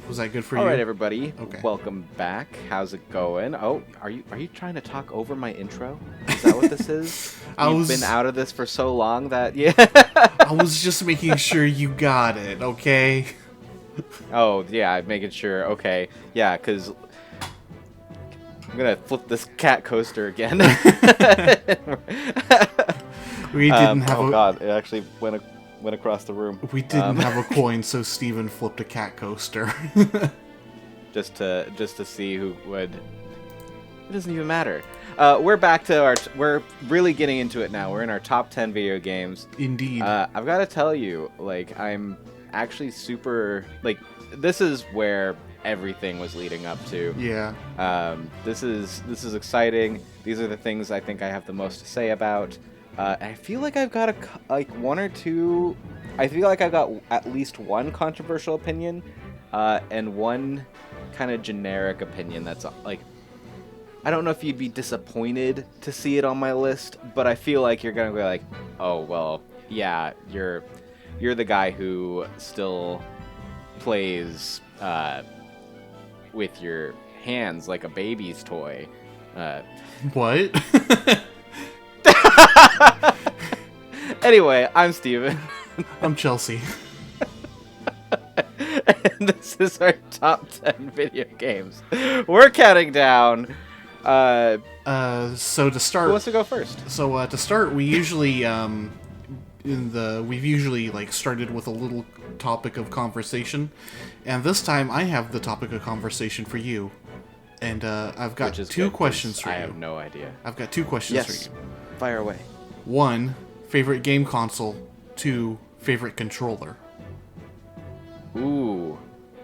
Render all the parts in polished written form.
Was that good for All you? right, everybody. Okay. Welcome back. How's it going? Oh, are you trying to talk over my intro? Is that what this is? I We've was been out of this for so long that yeah. I was just making sure you got it, okay? Oh, yeah, making sure. Okay. Yeah, cuz I'm going to flip this cat coaster again. We didn't have oh a god, it actually went across the room. we didn't have a coin, so Steven flipped a cat coaster. just to see who would. It doesn't even matter. We're back to we're really getting into it now. We're in our top 10 video games. Indeed. I've got to tell you, like, I'm actually super, like, this is where everything was leading up to. Yeah. This is exciting. These are the things I think I have the most to say about. I feel like I've got one or two. I feel like I've got at least one controversial opinion, and one kind of generic opinion that's like. I don't know if you'd be disappointed to see it on my list, but I feel like you're gonna be like, oh well, yeah, you're the guy who still plays with your hands like a baby's toy. What? Anyway, I'm Steven. I'm Chelsea. And this is our top 10 video games. We're counting down. So to start, Who wants to go first? So to start, we usually we've usually like started with a little topic of conversation, and this time I have the topic of conversation for you, and I've got two questions for you. I have no idea. I've got two questions for you. Fire away. 1, favorite game console. 2, favorite controller. Ooh,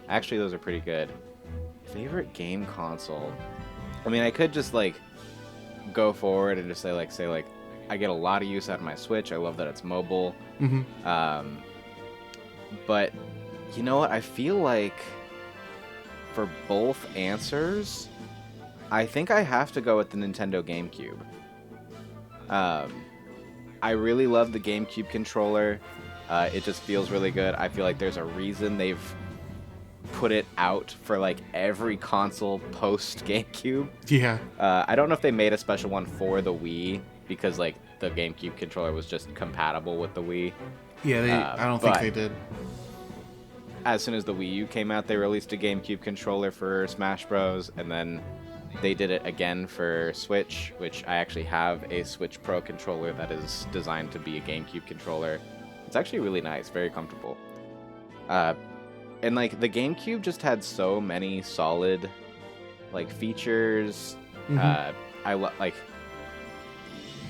actually, those are pretty good. Favorite game console. I mean, I could just like go forward and just say I get a lot of use out of my Switch. I love that it's mobile. Mm-hmm. But you know what? I feel like for both answers, I think I have to go with the Nintendo GameCube. I really love the GameCube controller. It just feels really good. I feel like there's a reason they've put it out for like every console post GameCube. Yeah. I don't know if they made a special one for the Wii because like the GameCube controller was just compatible with the Wii. Yeah, I don't think they did. As soon as the Wii U came out, they released a GameCube controller for Smash Bros. And then they did it again for Switch, which I actually have a Switch Pro controller that is designed to be a GameCube controller. It's actually really nice, very comfortable. And like the GameCube just had so many solid like features. Mm-hmm.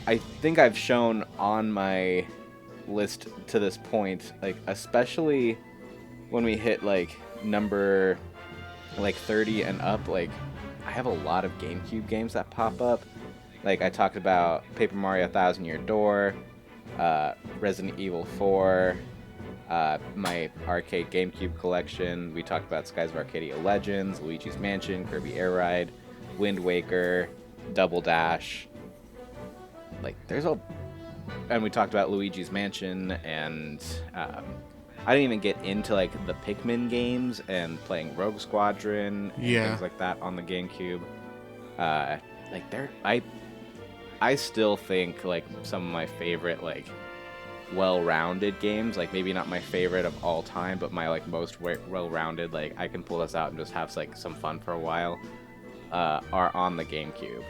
I think I've shown on my list to this point, like especially when we hit like number like 30 and up, like I have a lot of GameCube games that pop up. Like I talked about Paper Mario Thousand Year Door, Resident Evil 4, my arcade GameCube collection. We talked about Skies of Arcadia Legends, Luigi's Mansion, Kirby Air Ride, Wind Waker, Double Dash. Like and we talked about Luigi's Mansion, and I didn't even get into like the Pikmin games and playing Rogue Squadron and things like that on the GameCube. I still think like some of my favorite like well-rounded games, like maybe not my favorite of all time, but my like most well-rounded, like I can pull this out and just have like some fun for a while, are on the GameCube.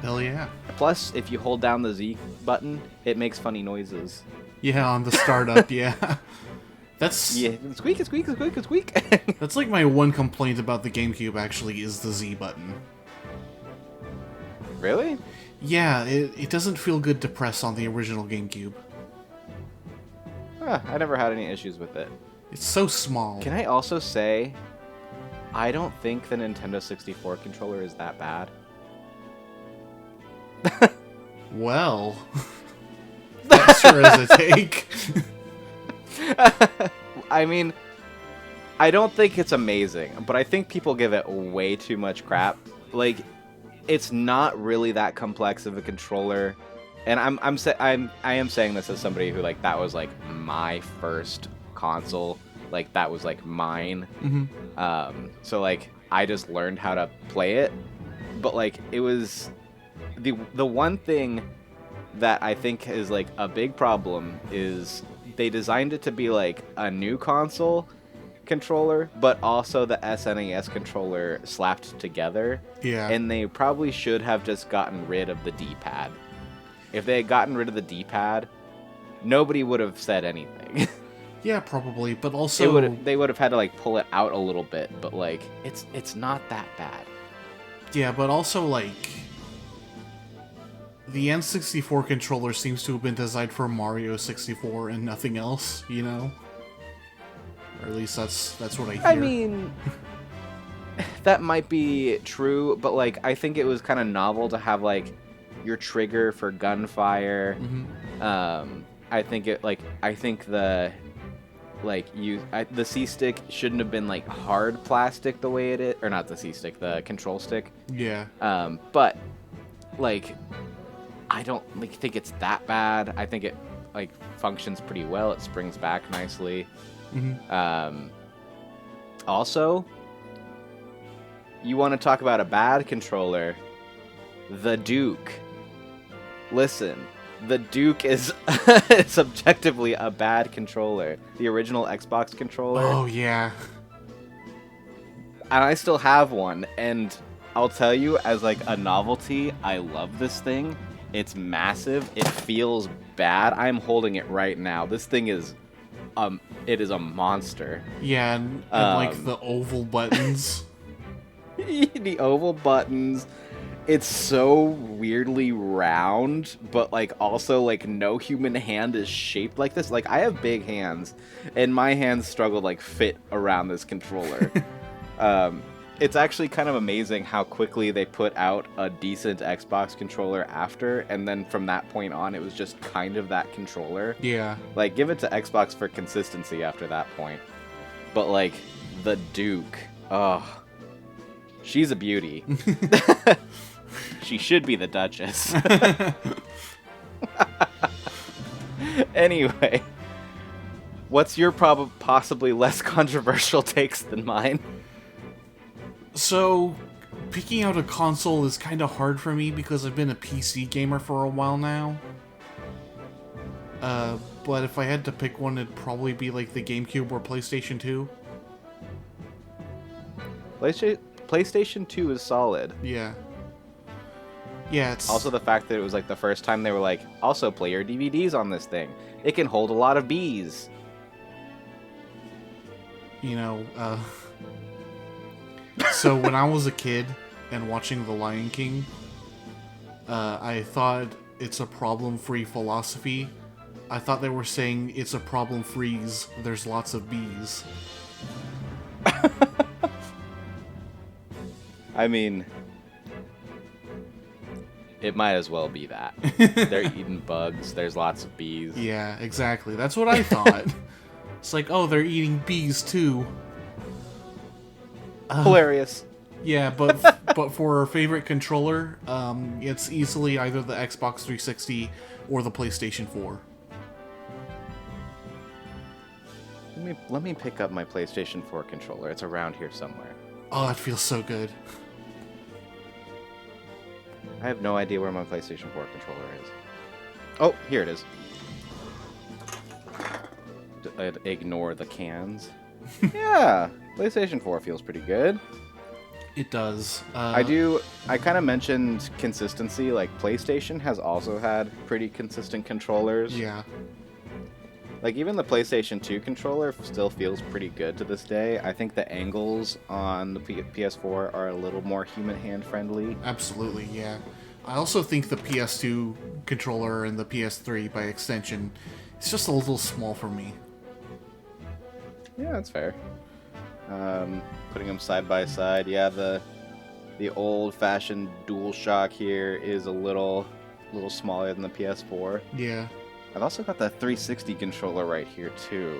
Hell yeah. Plus, if you hold down the Z button, it makes funny noises. Yeah, on the startup, yeah. That's squeak, squeak, squeak, squeak. That's like my one complaint about the GameCube actually is the Z button. Really? Yeah, it doesn't feel good to press on the original GameCube. I never had any issues with it. It's so small. Can I also say, I don't think the Nintendo 64 controller is that bad. Well, that sure is a take. I mean, I don't think it's amazing, but I think people give it way too much crap. Like, it's not really that complex of a controller, and I am saying this as somebody who like that was like my first console. like that was like mine. Mm-hmm. So like I just learned how to play it, but like it was the one thing that I think is like a big problem is they designed it to be like a new console controller, but also the SNES controller slapped together. Yeah. And they probably should have just gotten rid of the D-pad. If they had gotten rid of the D-pad, nobody would have said anything. Yeah, probably, but also they would have had to like pull it out a little bit, but like it's not that bad. Yeah, but also like the N64 controller seems to have been designed for Mario 64 and nothing else, you know? Or at least that's what I hear. I mean, that might be true, but like I think it was kind of novel to have like your trigger for gunfire. Mm-hmm. I think the the C stick shouldn't have been like hard plastic the way it is, or not the C stick, the control stick. Yeah. But like I don't like think it's that bad. I think it like functions pretty well. It springs back nicely. Mm-hmm. Also, you want to talk about a bad controller? The Duke. Listen, the Duke is subjectively a bad controller. The original Xbox controller. Oh, yeah. And I still have one, and I'll tell you, as like a novelty, I love this thing. It's massive. It feels bad. I'm holding it right now. This thing is, it is a monster. Yeah, and like the oval buttons. The oval buttons. It's so weirdly round, but like also like no human hand is shaped like this. Like I have big hands, and my hands struggle to like fit around this controller. It's actually kind of amazing how quickly they put out a decent Xbox controller after, and then from that point on, it was just kind of that controller. Yeah. Like, give it to Xbox for consistency after that point. But, like, the Duke, oh, she's a beauty. She should be the Duchess. Anyway, what's your possibly less controversial takes than mine? So, picking out a console is kind of hard for me because I've been a PC gamer for a while now. But if I had to pick one, it'd probably be like the GameCube or PlayStation 2. PlayStation 2 is solid. Yeah. Yeah, it's... Also the fact that it was like the first time they were like, also play your DVDs on this thing. It can hold a lot of bees. You know, So when I was a kid and watching The Lion King, I thought it's a problem-free philosophy. I thought they were saying it's a problem-freeze, there's lots of bees. I mean, it might as well be that. They're eating bugs, there's lots of bees. Yeah, exactly. That's what I thought. It's like, oh, they're eating bees too. Hilarious. Yeah, but for our favorite controller, it's easily either the Xbox 360 or the PlayStation 4. Let me pick up my PlayStation 4 controller. It's around here somewhere. Oh, it feels so good. I have no idea where my PlayStation 4 controller is. Oh, here it is. Ignore the cans. Yeah, PlayStation 4 feels pretty good. It does. I kind of mentioned consistency. Like, PlayStation has also had pretty consistent controllers. Yeah. Like, even the PlayStation 2 controller still feels pretty good to this day. I think the angles on the PS4 are a little more human hand friendly. Absolutely, yeah. I also think the PS2 controller and the PS3, by extension, it's just a little small for me. Yeah, that's fair. Putting them side by side, yeah, the old-fashioned DualShock here is a little smaller than the PS4. Yeah. I've also got the 360 controller right here too.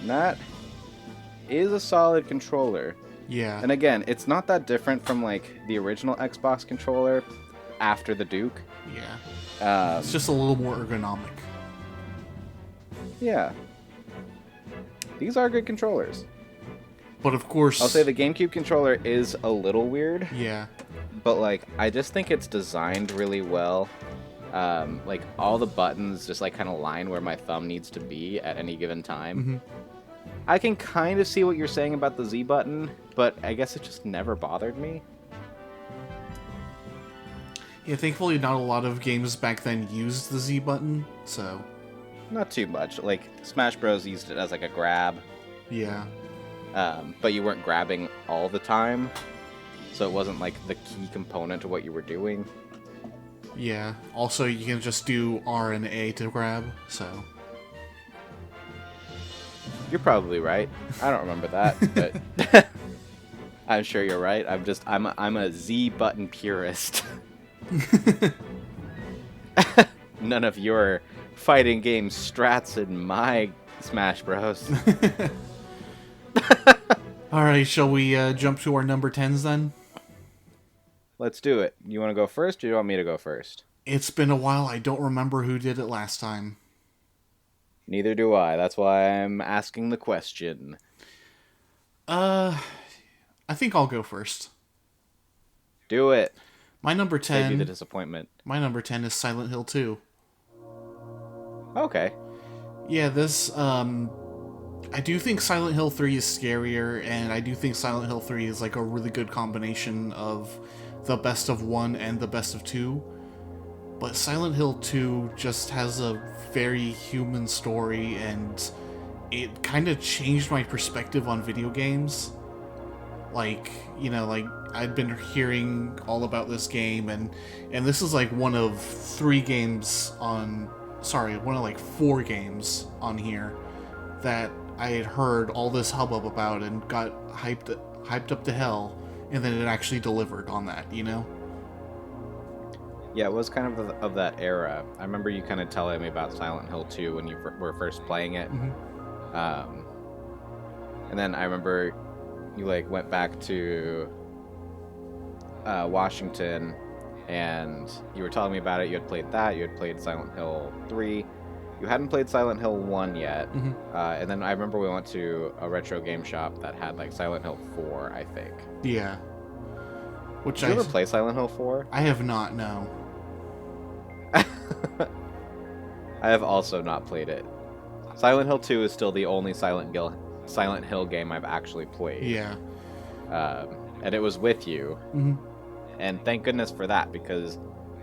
And that is a solid controller. Yeah. And again, it's not that different from like the original Xbox controller after the Duke. Yeah. It's just a little more ergonomic. Yeah. These are good controllers. But of course... I'll say the GameCube controller is a little weird. Yeah. But, like, I just think it's designed really well. Like, all the buttons just, like, kind of line where my thumb needs to be at any given time. Mm-hmm. I can kind of see what you're saying about the Z button, but I guess it just never bothered me. Yeah, thankfully not a lot of games back then used the Z button, so... Not too much. Like, Smash Bros. Used it as, like, a grab. Yeah. But you weren't grabbing all the time, so it wasn't, like, the key component of what you were doing. Yeah. Also, you can just do R and A to grab, so... You're probably right. I don't remember that, but... I'm sure you're right. I'm a Z button purist. None of your fighting game strats in my Smash Bros. Alright, shall we jump to our number 10s then? Let's do it. You want to go first, or do you want me to go first? It's been a while, I don't remember who did it last time. Neither do I. That's why I'm asking the question. I think I'll go first. Do it. My number 10... Save you the disappointment. My number 10 is Silent Hill 2. Okay. Yeah, this, I do think Silent Hill 3 is scarier, and I do think Silent Hill 3 is, like, a really good combination of the best of 1 and the best of 2. But Silent Hill 2 just has a very human story, and it kind of changed my perspective on video games. Like, you know, like, I'd been hearing all about this game, and this is, like, one of 3 games on... Sorry, one of, like, 4 games on here that I had heard all this hubbub about and got hyped up to hell, and then it actually delivered on that, you know? Yeah, it was kind of that era. I remember you kind of telling me about Silent Hill 2 when you were first playing it. Mm-hmm. And then I remember you, like, went back to Washington, and you were telling me about it. You had played that. You had played Silent Hill 3. You hadn't played Silent Hill 1 yet. Mm-hmm. And then I remember we went to a retro game shop that had, like, Silent Hill 4, I think. Yeah. Which Did you ever play Silent Hill 4? I have not, no. I have also not played it. Silent Hill 2 is still the only Silent Hill game I've actually played. Yeah. And it was with you. Mm-hmm. And thank goodness for that, because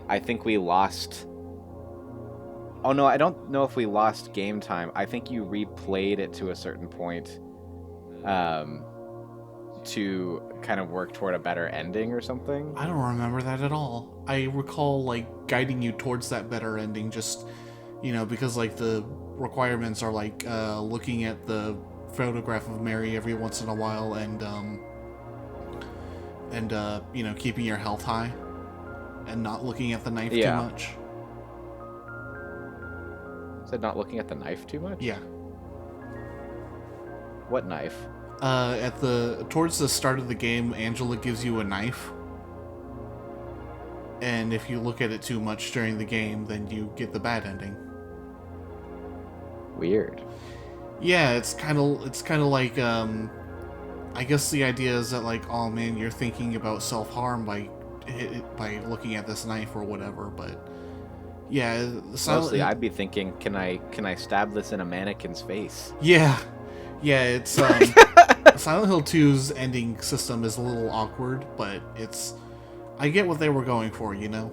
I think we lost... Oh no, I don't know if we lost game time. I think you replayed it to a certain point to kind of work toward a better ending or something. I don't remember that at all. I recall, like, guiding you towards that better ending, just, you know, because, like, the requirements are, like, looking at the photograph of Mary every once in a while and you know, keeping your health high and not looking at the knife too much. Said not looking at the knife too much? Yeah. What knife? Towards the start of the game, Angela gives you a knife. And if you look at it too much during the game, then you get the bad ending. Weird. Yeah, it's kind of like, I guess the idea is that, like, oh man, you're thinking about self-harm by looking at this knife or whatever, but yeah, mostly I'd be thinking, can I stab this in a mannequin's face? Yeah, it's Silent Hill 2's ending system is a little awkward, but I get what they were going for, you know.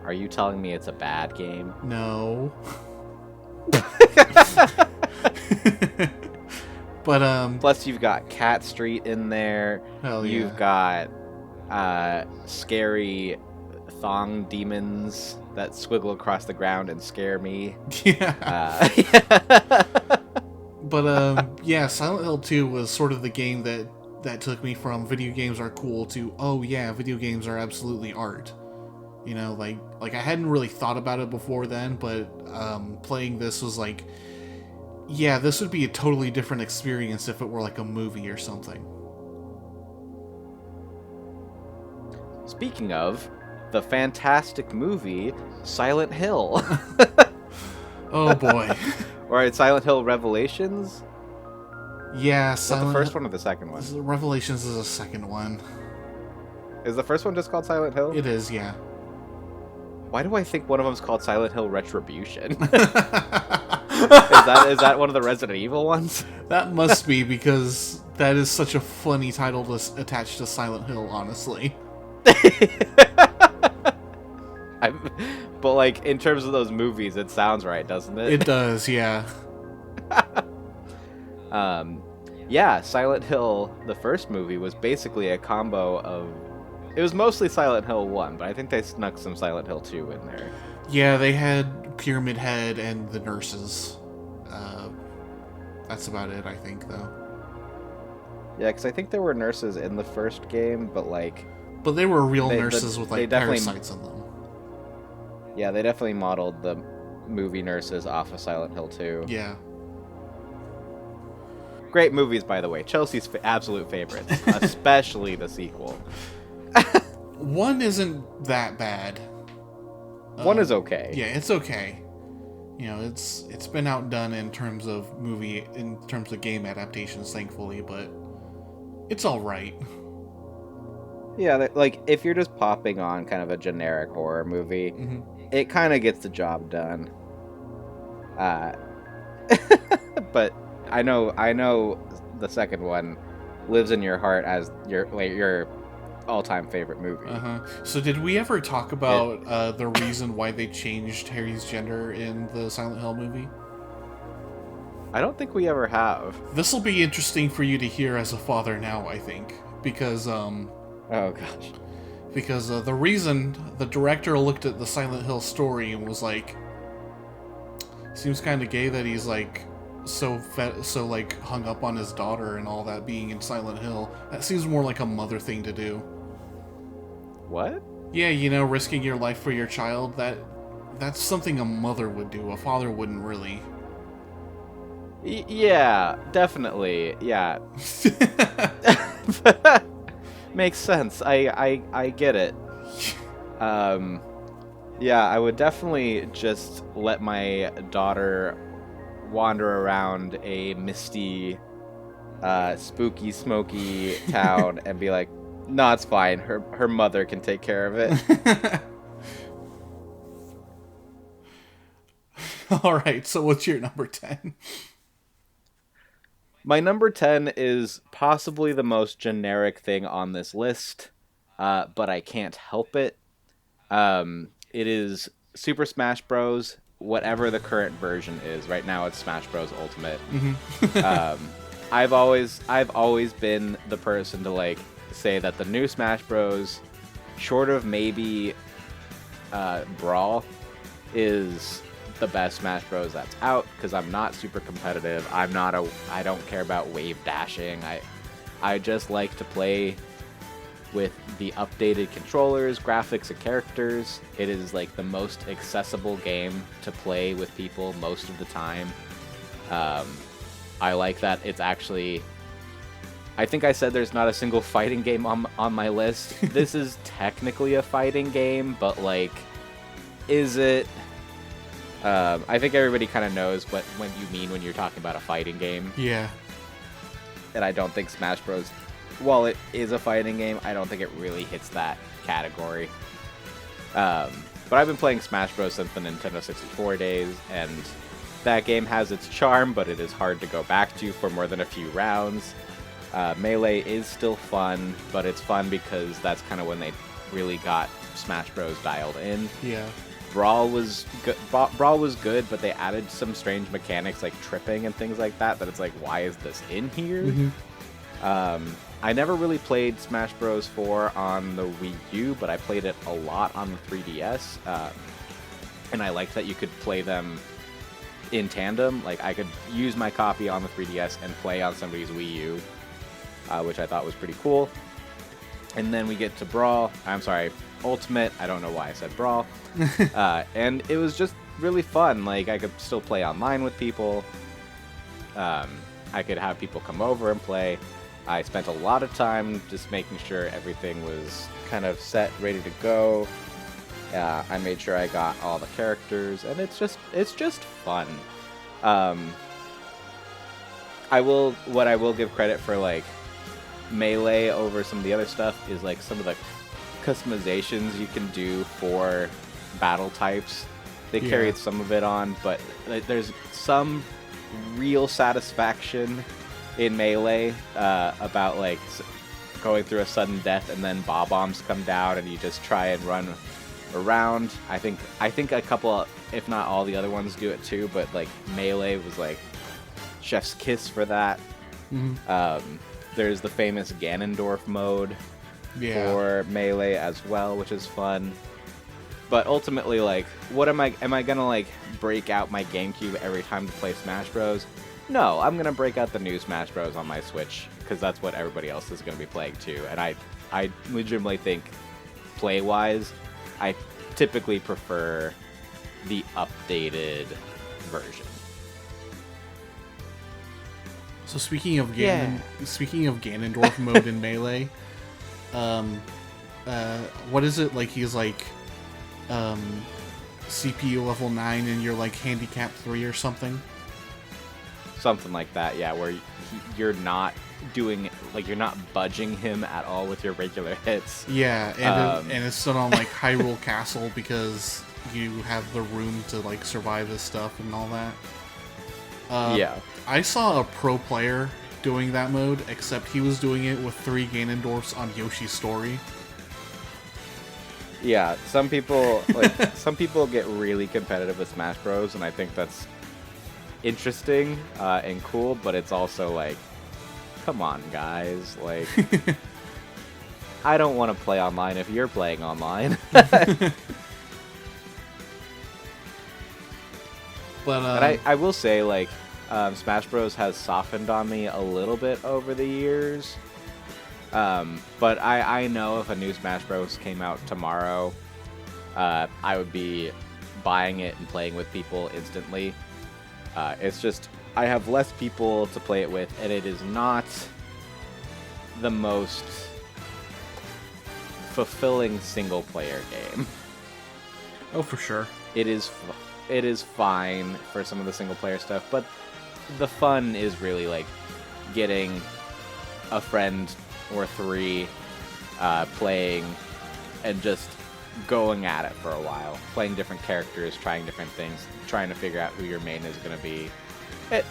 Are you telling me it's a bad game? No. But plus you've got Cat Street in there. Hell yeah. You've got scary thong demons that squiggle across the ground and scare me. Yeah. But yeah, Silent Hill 2 was sort of the game that took me from video games are cool to, oh yeah, video games are absolutely art. You know, like I hadn't really thought about it before then, but playing this was like, yeah, this would be a totally different experience if it were like a movie or something. Speaking of, the fantastic movie Silent Hill. Oh boy. Or Silent Hill Revelations? Yeah, Is that the first one or the second one? Revelations is the second one. Is the first one just called Silent Hill? It is, yeah. Why do I think one of them's called Silent Hill Retribution? Is that one of the Resident Evil ones? That must be, because that is such a funny title to attach to Silent Hill, honestly. But like in terms of those movies, it sounds right, doesn't it? It does, yeah. Yeah, Silent Hill, the first movie, was basically a combo of... It was mostly Silent Hill 1, but I think they snuck some Silent Hill 2 in there. Yeah, they had Pyramid Head and the nurses. That's about it, I think, though. Yeah, because I think there were nurses in the first game, but like... But they were real nurses with, like, parasites in them. Yeah, they definitely modeled the movie nurses off of Silent Hill 2. Yeah. Great movies, by the way. Chelsea's absolute favorites, especially the sequel. 1 isn't that bad. 1 is okay. Yeah, it's okay. You know, it's been outdone in terms of game adaptations, thankfully, but it's all right. Yeah, like if you're just popping on kind of a generic horror movie, it kind of gets the job done. But I know the second one lives in your heart as your all-time favorite movie. So did we ever talk about the reason why they changed Harry's gender in the Silent Hill movie? I don't think we ever have. This will be interesting for you to hear as a father now, I think, because oh gosh. Because the reason the director looked at the Silent Hill story and was like, seems kind of gay that he's like so like hung up on his daughter and all that being in Silent Hill. That seems more like a mother thing to do. What? Yeah, you know, risking your life for your child, that's something a mother would do. A father wouldn't really. Yeah, definitely. Yeah. Makes sense. I get it. Yeah, I would definitely just let my daughter wander around a misty, spooky, smoky town and be like, no, it's fine. Her mother can take care of it. All right, so what's your number 10? My number 10 is possibly the most generic thing on this list, but I can't help it. It is Super Smash Bros., whatever the current version is. Right now it's Smash Bros. Ultimate. I've always been the person to like say that the new Smash Bros., short of maybe Brawl, is the best Smash Bros. That's out, because I'm not super competitive. I don't care about wave dashing. I just like to play with the updated controllers, graphics, and characters. It is like the most accessible game to play with people most of the time. I like that it's actually... I think I said there's not a single fighting game on my list. This is technically a fighting game, but like, is it? I think everybody kind of knows what you mean when you're talking about a fighting game. Yeah. And I don't think Smash Bros., while it is a fighting game, I don't think it really hits that category. But I've been playing Smash Bros. Since the Nintendo 64 days, and that game has its charm, but it is hard to go back to for more than a few rounds. Melee is still fun, but it's fun because that's kind of when they really got Smash Bros. Dialed in. Yeah. Brawl was good, but they added some strange mechanics like tripping and things like that it's like, why is this in here? I never really played Smash Bros. 4 on the Wii U, but I played it a lot on the 3DS, and I liked that you could play them in tandem. Like, I could use my copy on the 3DS and play on somebody's Wii U, which I thought was pretty cool. And then we get to Ultimate. I don't know why I said Brawl. And it was just really fun. Like, I could still play online with people. I could have people come over and play. I spent a lot of time just making sure everything was kind of set, ready to go. I made sure I got all the characters, and it's just fun. What I will give credit for, like, Melee over some of the other stuff is, like, some of the customizations you can do for battle types. They carried some of it on, but there's some real satisfaction in Melee about, like, going through a sudden death and then bob-ombs come down and you just try and run around. I think a couple, if not all the other ones do it too, but, like, Melee was, like, chef's kiss for that. There's the famous Ganondorf mode for Melee as well, which is fun. But ultimately, like, what am I gonna, like, break out my GameCube every time to play Smash Bros? No, I'm gonna break out the new Smash Bros on my Switch because that's what everybody else is gonna be playing too. And I legitimately think, play-wise, I typically prefer the updated version. So speaking of Ganondorf mode in Melee, what is it, like, he's like CPU level 9 and you're like handicap 3 or something? Something like that, yeah, where you're not doing, like, you're not budging him at all with your regular hits. Yeah, and it's still on, like, Hyrule Castle because you have the room to, like, survive this stuff and all that. Yeah. I saw a pro player doing that mode, except he was doing it with 3 Ganondorfs on Yoshi's Story. Yeah, some people get really competitive with Smash Bros, and I think that's interesting and cool, but it's also like, come on, guys, like, I don't want to play online if you're playing online. But I will say, like, Smash Bros has softened on me a little bit over the years. But I know if a new Smash Bros came out tomorrow, I would be buying it and playing with people instantly. It's just, I have less people to play it with, and it is not the most fulfilling single-player game. Oh, for sure. It is fine for some of the single-player stuff, but the fun is really, like, getting a friend or 3 playing and just going at it for a while, playing different characters, trying different things, trying to figure out who your main is going to be.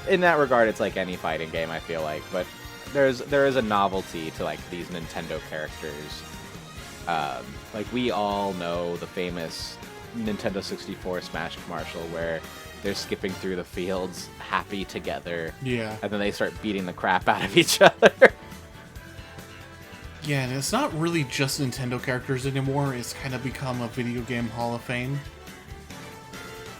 In that regard, it's like any fighting game, I feel like, but there is a novelty to, like, these Nintendo characters. Like, we all know the famous Nintendo 64 Smash commercial where they're skipping through the fields happy together. Yeah. And then they start beating the crap out of each other. Yeah, and it's not really just Nintendo characters anymore. It's kind of become a video game Hall of Fame.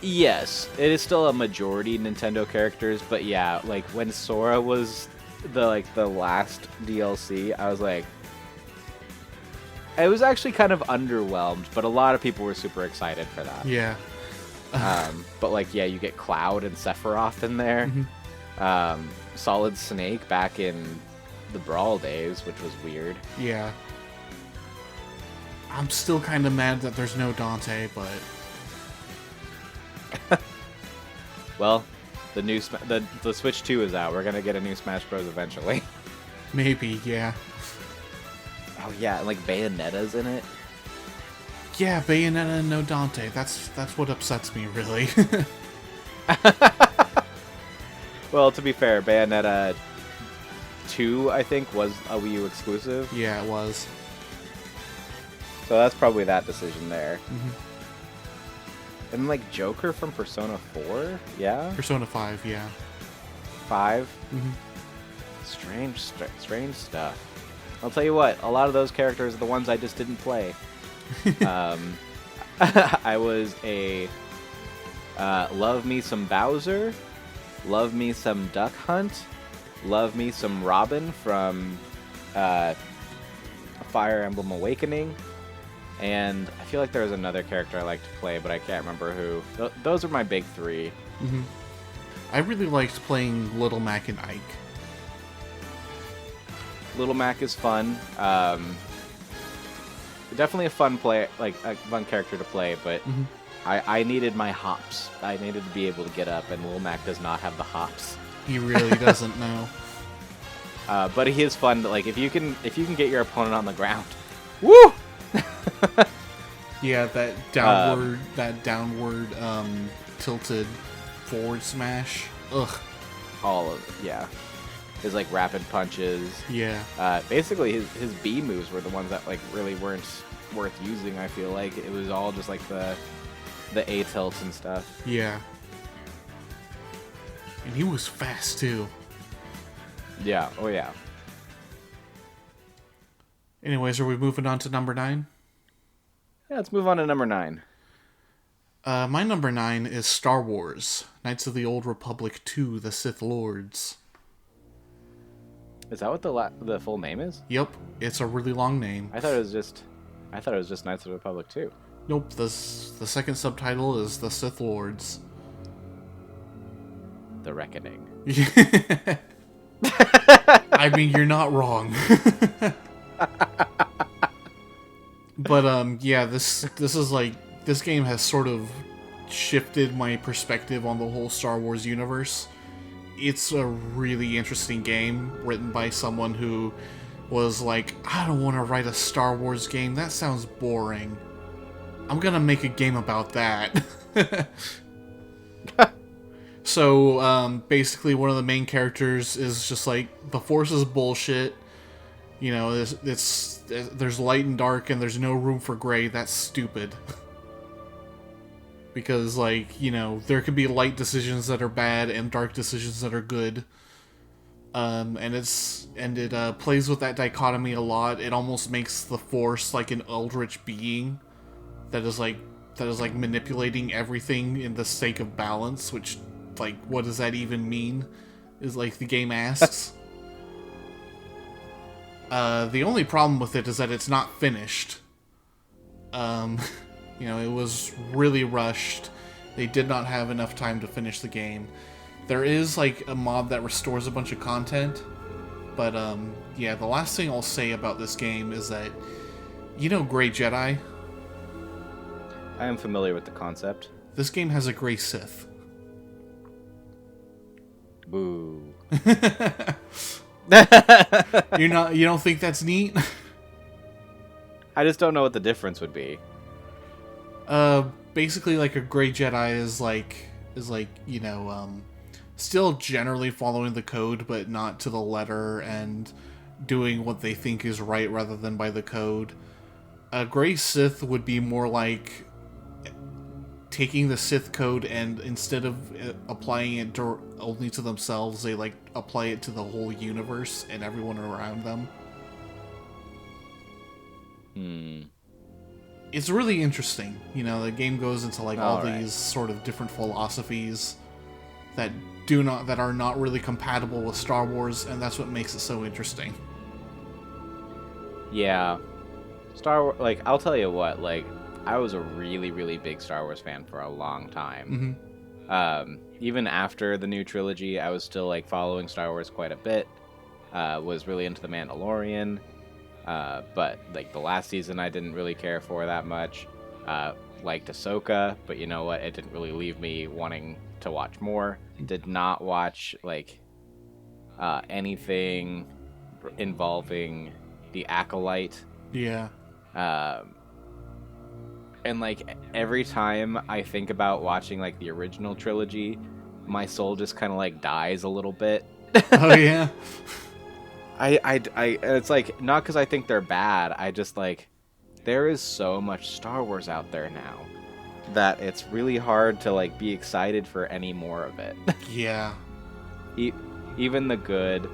Yes, it is still a majority Nintendo characters, but yeah, like, when Sora was the last DLC, I was like, it was actually kind of underwhelmed, but a lot of people were super excited for that. Yeah. But, like, yeah, you get Cloud and Sephiroth in there. Mm-hmm. Solid Snake back in the Brawl days, which was weird. Yeah. I'm still kind of mad that there's no Dante, but... Well, the new the Switch 2 is out. We're gonna get a new Smash Bros. Eventually. Maybe, yeah. Oh yeah, and, like, Bayonetta's in it. Yeah, Bayonetta and no Dante. That's what upsets me, really. Well, to be fair, Bayonetta 2, I think, was a Wii U exclusive. Yeah, it was. So that's probably that decision there. Mm-hmm. And, like, Joker from Persona 4? Yeah? Persona 5, yeah. 5? Mm-hmm. Strange stuff. I'll tell you what, a lot of those characters are the ones I just didn't play. I was a love me some Bowser, love me some Duck Hunt, love me some Robin from Fire Emblem Awakening, and I feel like there was another character I like to play, but I can't remember who. Those are my big 3. Mm-hmm. I really liked playing Little Mac and Ike. Little Mac is fun. Definitely a fun play, like a fun character to play, but I needed my hops. I needed to be able to get up, and Lil Mac does not have the hops. He really doesn't know. But he is fun. Like if you can get your opponent on the ground, woo! Yeah, that downward tilted forward smash. Ugh. All of his like rapid punches. Yeah. Basically his B moves were the ones that like really weren't worth using. I feel like it was all just like the A tilts and stuff. Yeah. And he was fast too. Yeah. Oh yeah. Anyways, are we moving on to number 9? Yeah, let's move on to number 9. My number 9 is Star Wars: Knights of the Old Republic 2: The Sith Lords. Is that what the full name is? Yep, it's a really long name. I thought it was just Knights of the Republic 2. Nope, the second subtitle is The Sith Lords. The Reckoning. I mean, you're not wrong. But yeah, this is like, this game has sort of shifted my perspective on the whole Star Wars universe. It's a really interesting game written by someone who was like, I don't want to write a Star Wars game, that sounds boring. I'm gonna make a game about that. So basically one of the main characters is just like, the Force is bullshit. You know, there's light and dark and there's no room for gray. That's stupid. Because, like, you know, there could be light decisions that are bad and dark decisions that are good. And it plays with that dichotomy a lot. It almost makes the Force like an eldritch being that is like manipulating everything in the sake of balance, which, like, what does that even mean? Is like the game asks. The only problem with it is that it's not finished. You know, it was really rushed. They did not have enough time to finish the game. There is, like, a mod that restores a bunch of content. But, yeah, the last thing I'll say about this game is that, you know Grey Jedi? I am familiar with the concept. This game has a Grey Sith. Boo. You don't think that's neat? I just don't know what the difference would be. Basically, like, a Grey Jedi is like, you know, still generally following the code, but not to the letter, and doing what they think is right rather than by the code. A Grey Sith would be more like taking the Sith code, and instead of applying it only to themselves, they, like, apply it to the whole universe and everyone around them. It's really interesting. You know, the game goes into, like, all these sort of different philosophies that are not really compatible with Star Wars, and that's what makes it so interesting. Yeah. Star Wars, like, I'll tell you what, like, I was a really, really big Star Wars fan for a long time. Even after the new trilogy, I was still, like, following Star Wars quite a bit. Was really into The Mandalorian. But, like, the last season I didn't really care for that much. Liked Ahsoka, but you know what? It didn't really leave me wanting to watch more. Did not watch, like, anything involving the Acolyte. Yeah. And, like, every time I think about watching, like, the original trilogy, my soul just kind of, like, dies a little bit. Oh, yeah? It's, like, not because I think they're bad. I just, like, there is so much Star Wars out there now that it's really hard to, like, be excited for any more of it. Yeah. Even the good.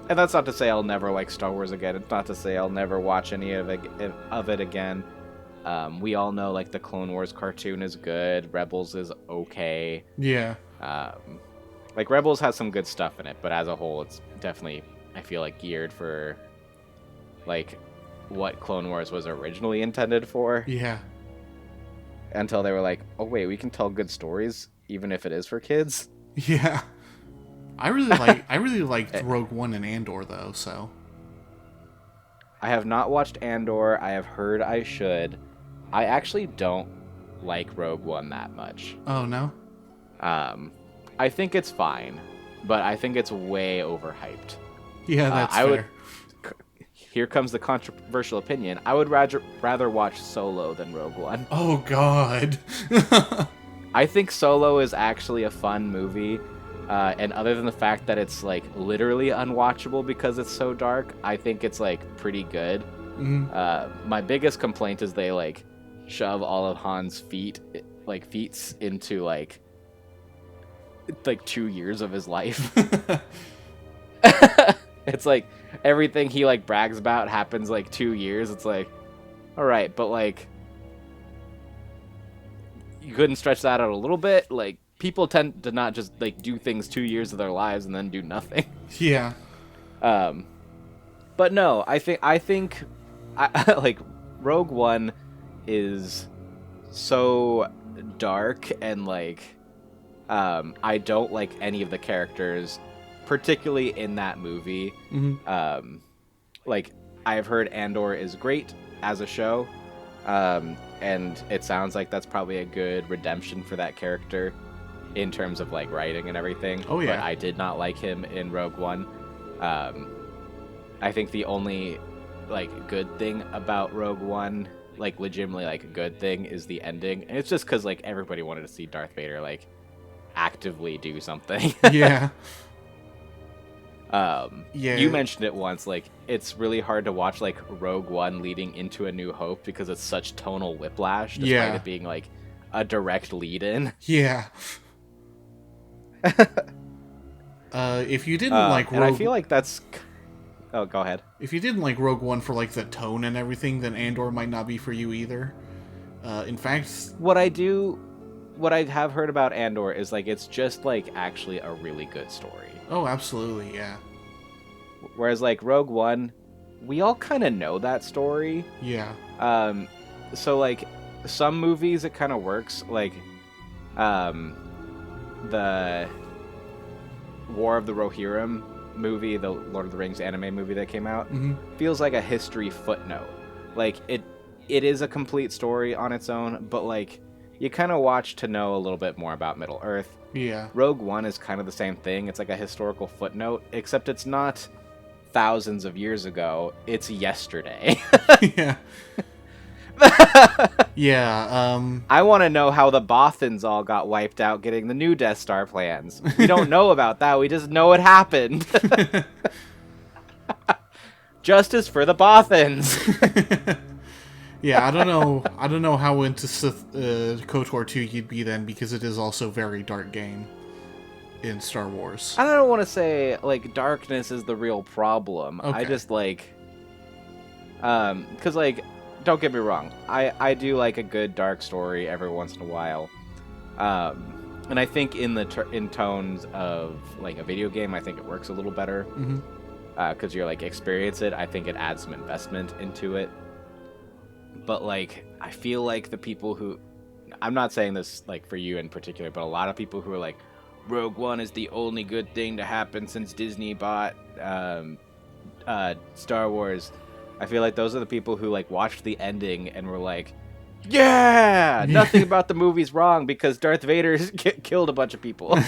And that's not to say I'll never like Star Wars again. It's not to say I'll never watch any of it again. We all know, like, the Clone Wars cartoon is good. Rebels is okay. Yeah. Like, Rebels has some good stuff in it, but as a whole, it's definitely, I feel like, geared for, like, what Clone Wars was originally intended for. Yeah. Until they were like, oh wait, we can tell good stories even if it is for kids. Yeah. I really liked Rogue One and Andor, though, so. I have not watched Andor. I have heard I should. I actually don't like Rogue One that much. Oh, no? I think it's fine, but I think it's way overhyped. Yeah, that's I fair. would. Here comes the controversial opinion. I would rather watch Solo than Rogue One. Oh, God. I think Solo is actually a fun movie, and other than the fact that it's like literally unwatchable because it's so dark, I think it's like pretty good. My biggest complaint is they like shove all of Han's feats into like 2 years of his life. It's like everything he like brags about happens like 2 years. It's like, all right, but like you couldn't stretch that out a little bit. Like people tend to not just like do things 2 years of their lives and then do nothing. Yeah. But no, I think like Rogue One is so dark and like I don't like any of the characters, particularly in that movie. Like I've heard Andor is great as a show, and it sounds like that's probably a good redemption for that character in terms of like writing and everything. Oh yeah. But I did not like him in Rogue One. I think the only like good thing about Rogue One, like legitimately like a good thing, is the ending, and it's just because like everybody wanted to see Darth Vader like actively do something. Yeah. Yeah. You mentioned it once, like it's really hard to watch like Rogue One leading into A New Hope because it's such tonal whiplash, despite it being like a direct lead-in. Yeah. If you didn't like Rogue... And I feel like that's... Oh, go ahead. If you didn't like Rogue One for like the tone and everything, then Andor might not be for you either. In fact... What I have heard about Andor is like it's just like actually a really good story. Oh, absolutely, yeah. Whereas like Rogue One, we all kind of know that story. Yeah. So like some movies it kind of works, like the War of the Rohirrim movie, the Lord of the Rings anime movie that came out, feels like a history footnote. Like it is a complete story on its own, but like you kind of watch to know a little bit more about Middle Earth. Yeah. Rogue One is kind of the same thing. It's like a historical footnote, except it's not thousands of years ago. It's yesterday. Yeah. Yeah, I want to know how the Bothans all got wiped out getting the new Death Star plans. We don't know about that. We just know it happened. Justice for the Bothans. Yeah, I don't know how into Sith, KOTOR 2 you'd be then, because it is also a very dark game in Star Wars. I don't want to say, like, darkness is the real problem. Okay. I just, like... Because, like, don't get me wrong. I do like a good dark story every once in a while. And I think in tones of, like, a video game, I think it works a little better. Because you're, like, experience it. I think it adds some investment into it. But, like, I feel like the people who... I'm not saying this, like, for you in particular, but a lot of people who are like, Rogue One is the only good thing to happen since Disney bought Star Wars. I feel like those are the people who, like, watched the ending and were like, yeah! Nothing about the movie's wrong because Darth Vader killed a bunch of people.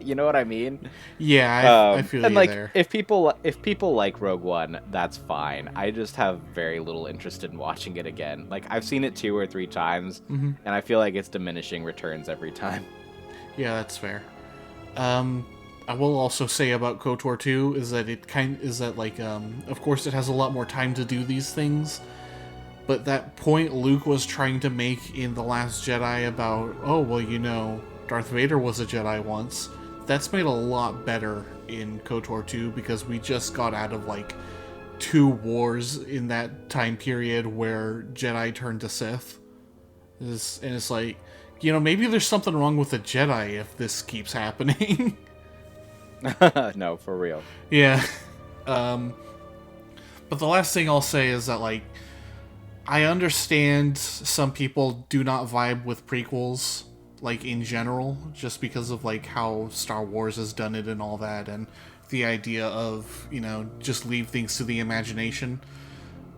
You know what I mean? Yeah, I feel and you like, there. If people like Rogue One, that's fine. I just have very little interest in watching it again. Like, I've seen it 2 or 3 times, and I feel like it's diminishing returns every time. Yeah, that's fair. I will also say about KOTOR 2 is that of course it has a lot more time to do these things, but that point Luke was trying to make in The Last Jedi about, oh, well, you know, Darth Vader was a Jedi once, that's made a lot better in KOTOR 2 because we just got out of, like, 2 wars in that time period where Jedi turned to Sith. And it's like, you know, maybe there's something wrong with the Jedi if this keeps happening. No, for real. Yeah. But the last thing I'll say is that, like, I understand some people do not vibe with prequels, like, in general, just because of, like, how Star Wars has done it and all that, and the idea of, you know, just leave things to the imagination.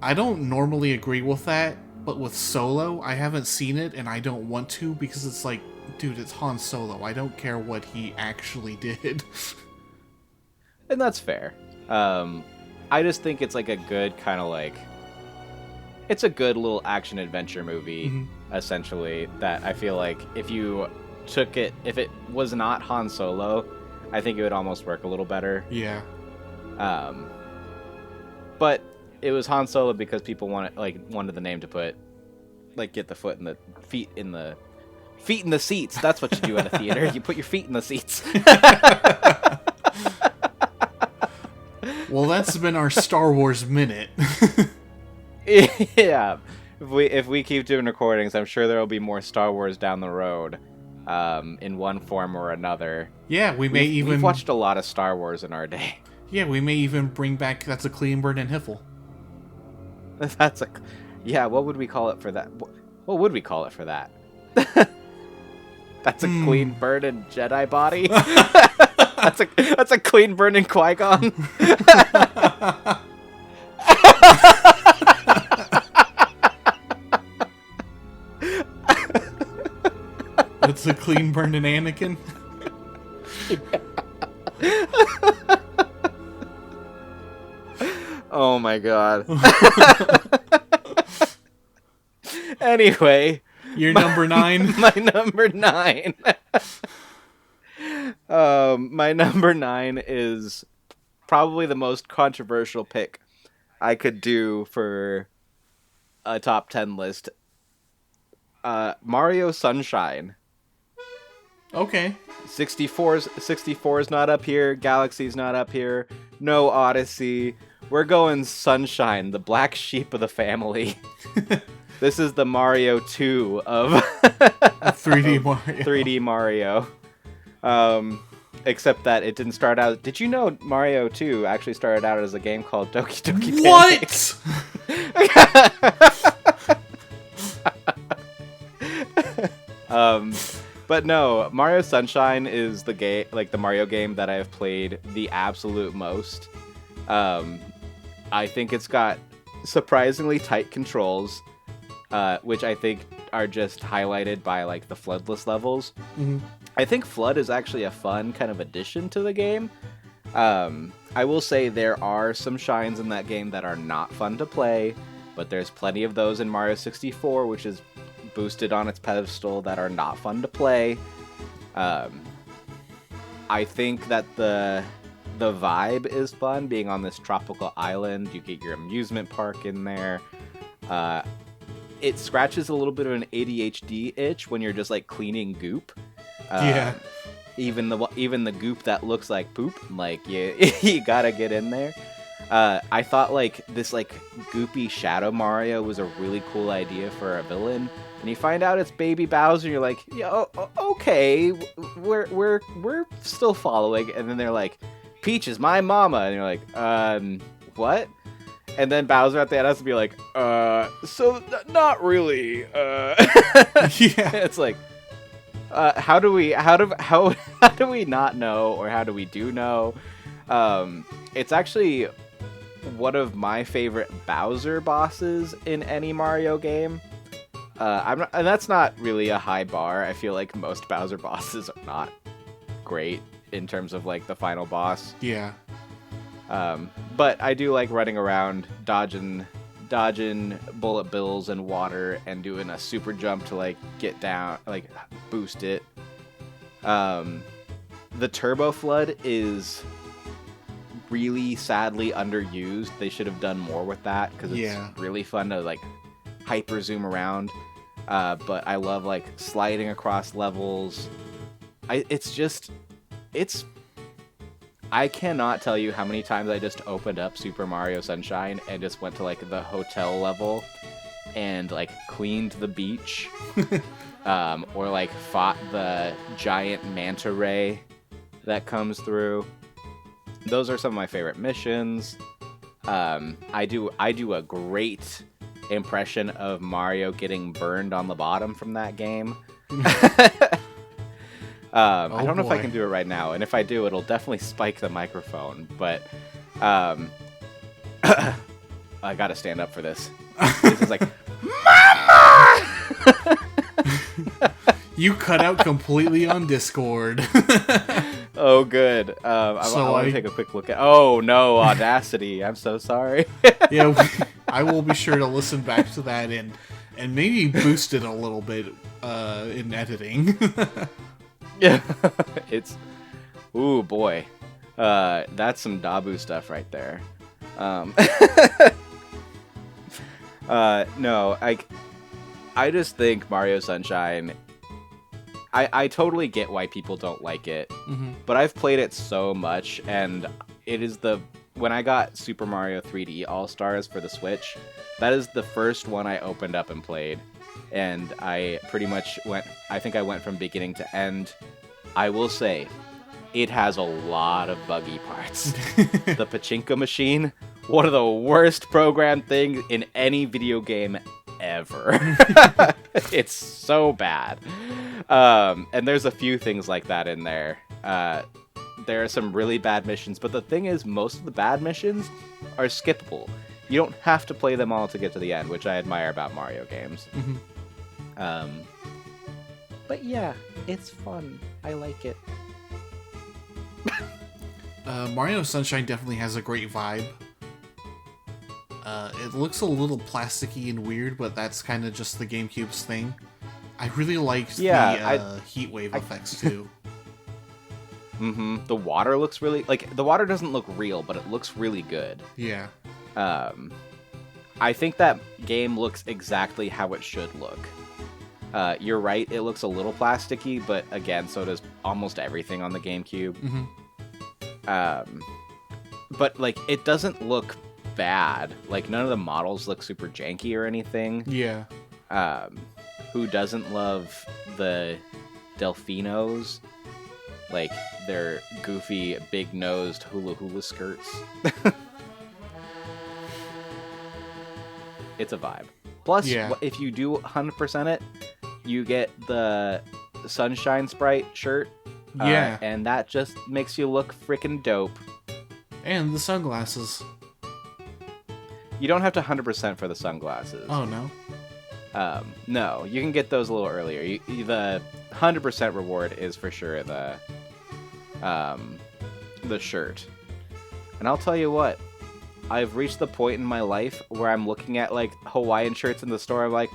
I don't normally agree with that, but with Solo, I haven't seen it and I don't want to because it's like, dude, it's Han Solo. I don't care what he actually did. And that's fair. I just think it's like a good kind of like, it's a good little action adventure movie, essentially, that I feel like if you took it, if it was not Han Solo, I think it would almost work a little better. Yeah. But it was Han Solo because people wanted the name to put, like, get the feet in the seats. That's what you do at a theater. You put your feet in the seats. Well, that's been our Star Wars minute. Yeah. If we keep doing recordings, I'm sure there will be more Star Wars down the road, in one form or another. Yeah, we've watched a lot of Star Wars in our day. Yeah, we may even bring back That's a Clean Burn and Hiffle. What would we call it for that? What would we call it for that? That's a clean burning Jedi body. that's a clean burning Qui-Gon. That's a clean burning Anakin. Oh my god. Anyway, your number 9. My number 9. My number 9 is probably the most controversial pick I could do for a top 10 list. Mario Sunshine. Okay. 64's not up here. Galaxy's not up here. No Odyssey. We're going Sunshine, the black sheep of the family. This is the Mario 2 of 3D Mario. 3D Mario. Except that it didn't start out... Did you know Mario 2 actually started out as a game called Doki Doki Panic? What? But no, Mario Sunshine is the game, like the Mario game that I've played the absolute most. I think it's got surprisingly tight controls, which I think are just highlighted by like the floodless levels. Mm-hmm. I think Flood is actually a fun kind of addition to the game. I will say there are some shines in that game that are not fun to play, but there's plenty of those in Mario 64, which is boosted on its pedestal, that are not fun to play. I think that the vibe is fun, being on this tropical island. You get your amusement park in there. It scratches a little bit of an ADHD itch when you're just like cleaning goop. Yeah. Even the goop that looks like poop, like you gotta get in there. I thought like this like goopy Shadow Mario was a really cool idea for a villain, and you find out it's Baby Bowser, and you're like, yeah, okay, we're still following, and then they're like, Peach is my mama, and you're like, what? And then Bowser at the end has to be like, not really. Yeah. It's like, how do we not know, or how do we do know? It's actually one of my favorite Bowser bosses in any Mario game. And that's not really a high bar. I feel like most Bowser bosses are not great in terms of like the final boss. Yeah. But I do like running around, dodging bullet bills and water, and doing a super jump to like get down, like boost it. The Turbo Flood is really sadly underused. They should have done more with that, because it's really fun to like hyper zoom around. But I love like sliding across levels. I cannot tell you how many times I just opened up Super Mario Sunshine and just went to like the hotel level and like cleaned the beach, or like fought the giant manta ray that comes through. Those are some of my favorite missions. I do a great impression of Mario getting burned on the bottom from that game. I don't know if I can do it right now, and if I do, it'll definitely spike the microphone, but I gotta stand up for this. This is like, Mama! You cut out completely on Discord. Oh, good. I want to take a quick look at... Oh, no, Audacity. I'm so sorry. Yeah, I will be sure to listen back to that and maybe boost it a little bit in editing. Yeah. It's... Ooh, boy. That's some Dabu stuff right there. No, I just think Mario Sunshine... I totally get why people don't like it, but I've played it so much, and it is when I got Super Mario 3D All-Stars for the Switch, that is the first one I opened up and played, and I pretty much I think I went from beginning to end. I will say, it has a lot of buggy parts. The pachinko machine, one of the worst programmed things in any video game ever. It's so bad. And there's a few things like that in there. There are some really bad missions, but the thing is, most of the bad missions are skippable. You don't have to play them all to get to the end, which I admire about Mario games. But yeah, it's fun. I like it. Mario Sunshine definitely has a great vibe. It looks a little plasticky and weird, but that's kind of just the GameCube's thing. I really liked the heat wave effects too. The water looks really... the water doesn't look real, but it looks really good. Yeah. I think that game looks exactly how it should look. You're right, it looks a little plasticky, but again, so does almost everything on the GameCube. But, it doesn't look bad. None of the models look super janky or anything. Yeah. Who doesn't love the Delfinos? Their goofy, big-nosed hula skirts. It's a vibe. Plus, if you do 100% it, you get the Sunshine Sprite shirt. Yeah. And that just makes you look freaking dope. And the sunglasses. You don't have to 100% for the sunglasses. Oh, no? No, you can get those a little earlier. The 100% reward is for sure the shirt. And I'll tell you what, I've reached the point in my life where I'm looking at Hawaiian shirts in the store. I'm like,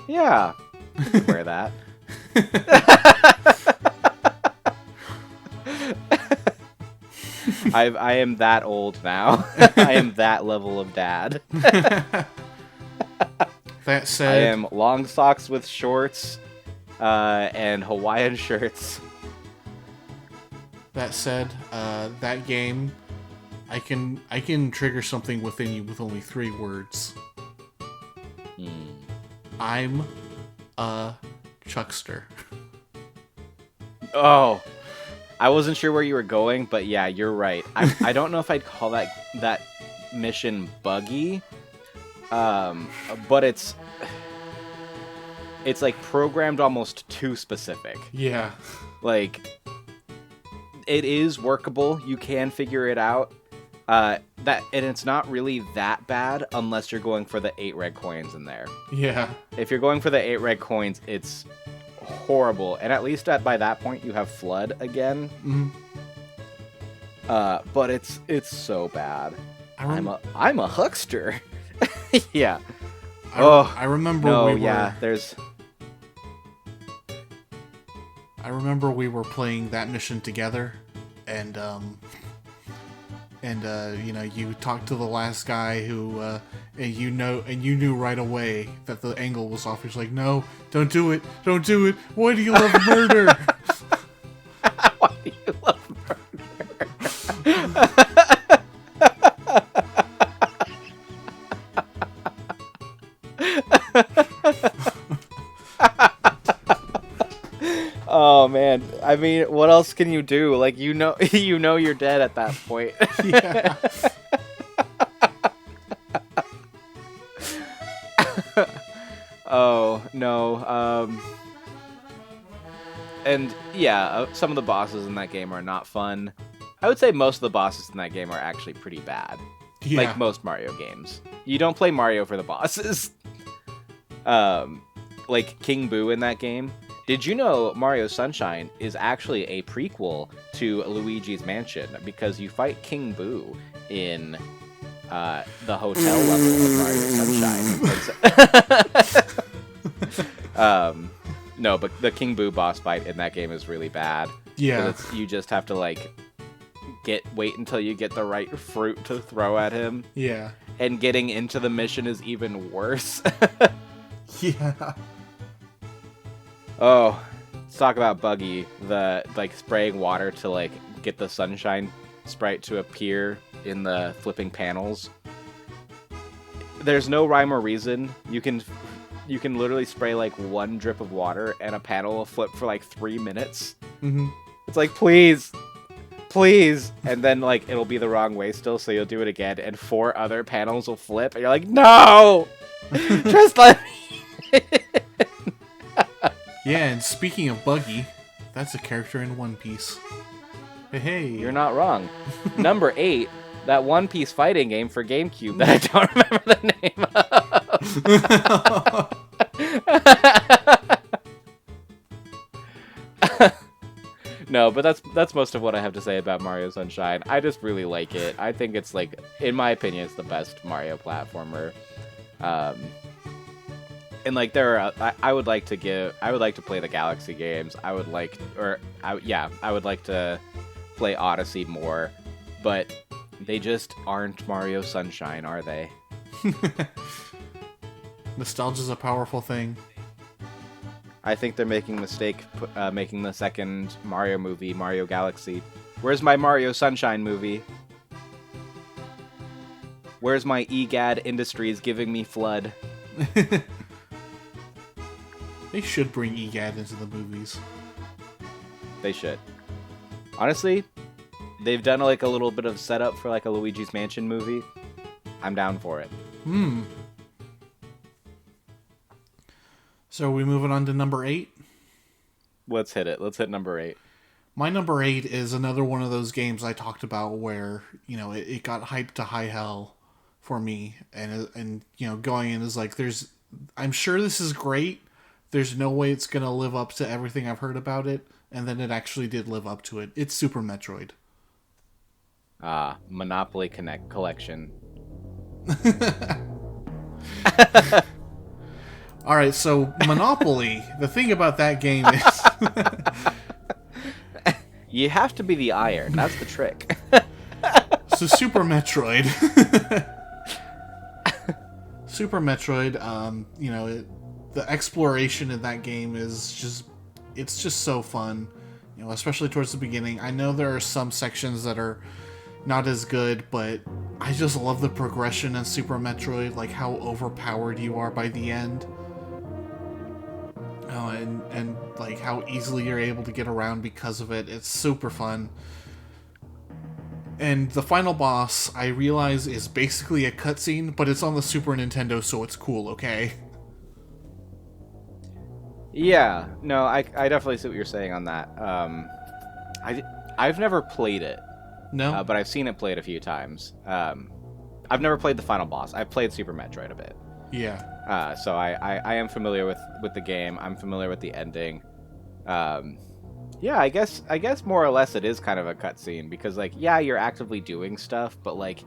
yeah, I could wear that. I am that old now. I am that level of dad. That said, I am long socks with shorts and Hawaiian shirts. That said, that game, I can trigger something within you with only 3 words. I'm a chuckster. Oh, I wasn't sure where you were going, but yeah, you're right. I don't know if I'd call that mission buggy, but it's programmed almost too specific. Yeah. It is workable. You can figure it out. And it's not really that bad unless you're going for the 8 red coins in there. Yeah. If you're going for the 8 red coins, it's horrible. And at least by that point, you have Flood again. But it's so bad. I'm a huckster. Yeah. I remember. I remember we were playing that mission together, and you talked to the last guy who, and you knew right away that the angle was off. He's like, "No, don't do it! Don't do it! Why do you love murder?" Why do you love murder? Oh man, I mean, what else can you do? You know you're dead at that point. Yeah. Oh no. And yeah, some of the bosses in that game are not fun. I would say most of the bosses in that game are actually pretty bad. Yeah. Like most Mario games. You don't play Mario for the bosses. Like King Boo in that game. Did you know Mario Sunshine is actually a prequel to Luigi's Mansion? Because you fight King Boo in the hotel level of Mario Sunshine. No, but the King Boo boss fight in that game is really bad. Yeah. You just have to, like, wait until you get the right fruit to throw at him. Yeah. And getting into the mission is even worse. Yeah. Oh, let's talk about Buggy. The, like, spraying water to, like, get the sunshine sprite to appear in the flipping panels. There's no rhyme or reason. You can literally spray, like, one drip of water and a panel will flip for, like, 3 minutes. Mm-hmm. It's like, please, please. And then, like, it'll be the wrong way still, so you'll do it again, and 4 other panels will flip, and you're like, no! Just let me... Yeah, and speaking of Buggy, that's a character in One Piece. Hey. You're not wrong. Number 8, that One Piece fighting game for GameCube that I don't remember the name of. No, but that's most of what I have to say about Mario Sunshine. I just really like it. I think it's, like, in my opinion, it's the best Mario platformer. And, like, I would like to play the Galaxy games. I would like to play Odyssey more, but they just aren't Mario Sunshine, are they? Nostalgia's a powerful thing. I think they're making a mistake making the second Mario movie, Mario Galaxy. Where's my Mario Sunshine movie? Where's my EGAD Industries giving me Flood? They should bring EGAD into the movies. They should. Honestly, they've done, like, a little bit of setup for, like, a Luigi's Mansion movie. I'm down for it. So are we moving on to number 8? Let's hit it. Let's hit number 8. My number 8 is another one of those games I talked about where, you know, it got hyped to high hell for me. And you know, going in is like, I'm sure this is great. There's no way it's going to live up to everything I've heard about it. And then it actually did live up to it. It's Super Metroid. Monopoly Connect Collection. All right, so Monopoly, the thing about that game is... You have to be the iron. That's the trick. So Super Metroid. Super Metroid, you know, the exploration in that game is just so fun, you know, especially towards the beginning. I know there are some sections that are not as good, but I just love the progression in Super Metroid, like how overpowered you are by the end. Oh, and like how easily you're able to get around because of it. It's super fun. And the final boss, I realize, is basically a cutscene, but it's on the Super Nintendo, so it's cool, okay? Yeah, no, I definitely see what you're saying on that. I've never played it. No? But I've seen it played a few times. I've never played the final boss. I've played Super Metroid a bit. Yeah. So I am familiar with the game. I'm familiar with the ending. Yeah, I guess more or less it is kind of a cutscene because, like, yeah, you're actively doing stuff, but, like,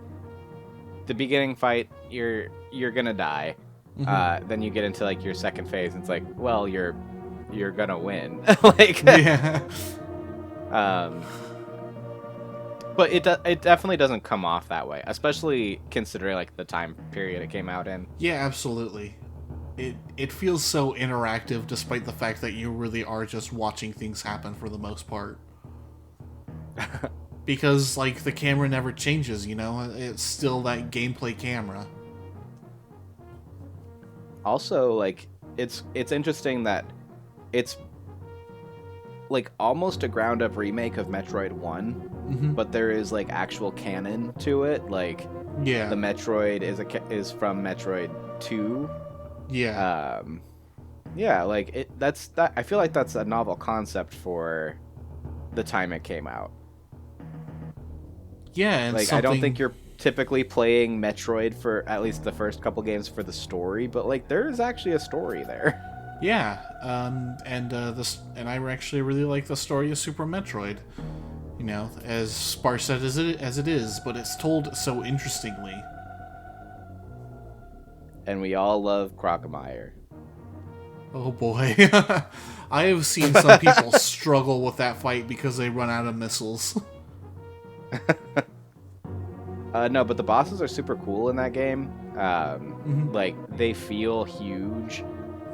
the beginning fight, you're gonna die. Mm-hmm. Then you get into, like, your second phase, and it's like, well, you're gonna win. Like, yeah. But it definitely doesn't come off that way, especially considering, like, the time period it came out in. Yeah, absolutely. It feels so interactive, despite the fact that you really are just watching things happen for the most part. Because, like, the camera never changes, you know? It's still that gameplay camera. Also, like, it's interesting that it's, like, almost a ground-up remake of Metroid 1, mm-hmm. but there is, like, actual canon to it. Like, yeah, the Metroid is from Metroid 2. Yeah. Yeah, like, I feel like that's a novel concept for the time it came out. Yeah, and like, something... I don't think you're typically playing Metroid for at least the first couple games for the story, but like there is actually a story there. Yeah, and I actually really like the story of Super Metroid. You know, as sparse as it is, but it's told so interestingly. And we all love Crocomire. Oh boy. I have seen some people struggle with that fight because they run out of missiles. No, but the bosses are super cool in that game. Mm-hmm. Like, they feel huge.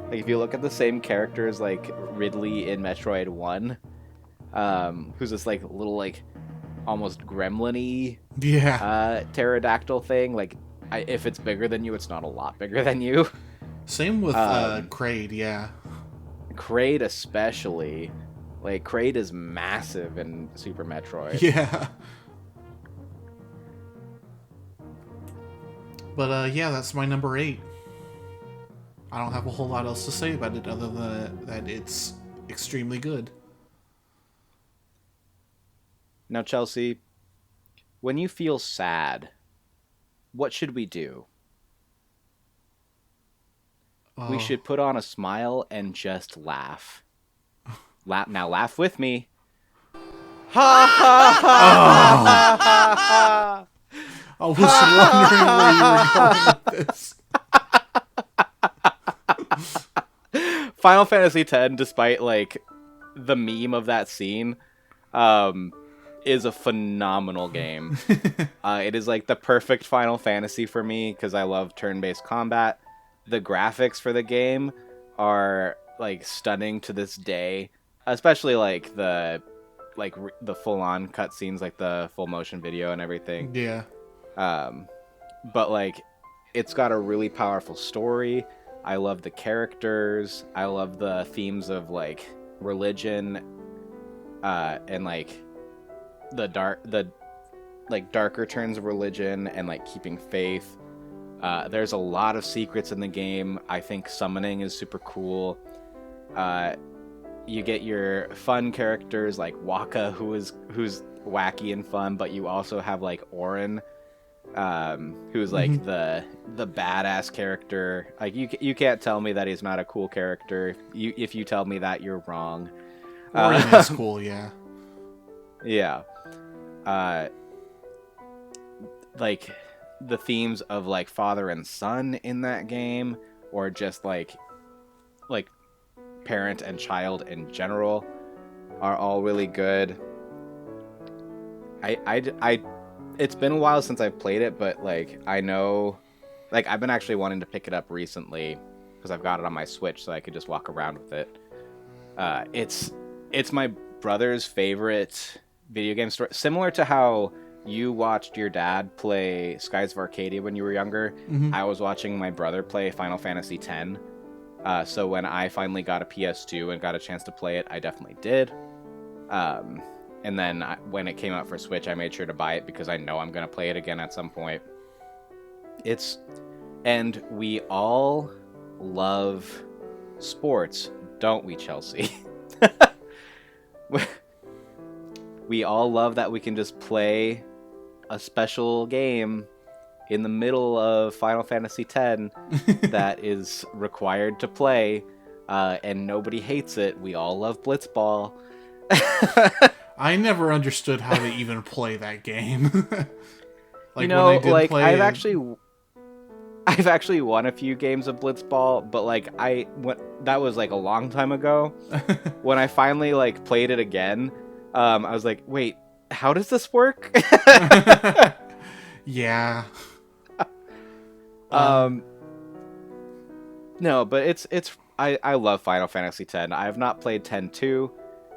Like, if you look at the same characters, like Ridley in Metroid 1, who's this, like, little, like, almost gremlin-y Yeah. pterodactyl thing. Like, if it's bigger than you, it's not a lot bigger than you. Same with Kraid, yeah. Kraid especially. Like, Kraid is massive in Super Metroid. Yeah. But, yeah, that's my number 8. I don't have a whole lot else to say about it other than that it's extremely good. Now, Chelsea, when you feel sad, what should we do? We should put on a smile and just laugh. Now laugh with me. Ha ha ha ha ha! I was wondering where you were going with this. Final Fantasy X, despite like the meme of that scene, is a phenomenal game. It is like the perfect Final Fantasy for me because I love turn-based combat. The graphics for the game are like stunning to this day, especially like the full-on cutscenes, like the full motion video and everything. Yeah. But like it's got a really powerful story. I love the characters. I love the themes of like religion, and like the darker turns of religion and like keeping faith. There's a lot of secrets in the game. I think summoning is super cool. You get your fun characters like Waka, who's wacky and fun, but you also have like Auron, who's like the badass character. Like you can't tell me that he's not a cool character. If you tell me that, you're wrong. Auron is cool, yeah. Yeah. Like the themes of like father and son in that game, or just like parent and child in general, are all really good. I it's been a while since I've played it, but like I know, like I've been actually wanting to pick it up recently because I've got it on my Switch so I could just walk around with it. It's my brother's favorite video game story, similar to how you watched your dad play Skies of Arcadia when you were younger. I was watching my brother play Final Fantasy X. So when I finally got a PS2 and got a chance to play it, I definitely did. And then when it came out for Switch, I made sure to buy it because I know I'm going to play it again at some point. And we all love sports, don't we, Chelsea? We all love that we can just play a special game in the middle of Final Fantasy X that is required to play, and nobody hates it. We all love Blitzball. I never understood how to even play that game. Like, I've actually won a few games of Blitzball, but like that was like a long time ago. When I finally like played it again, I was like, wait, how does this work? Yeah. No, but I love Final Fantasy X. I have not played 10-2.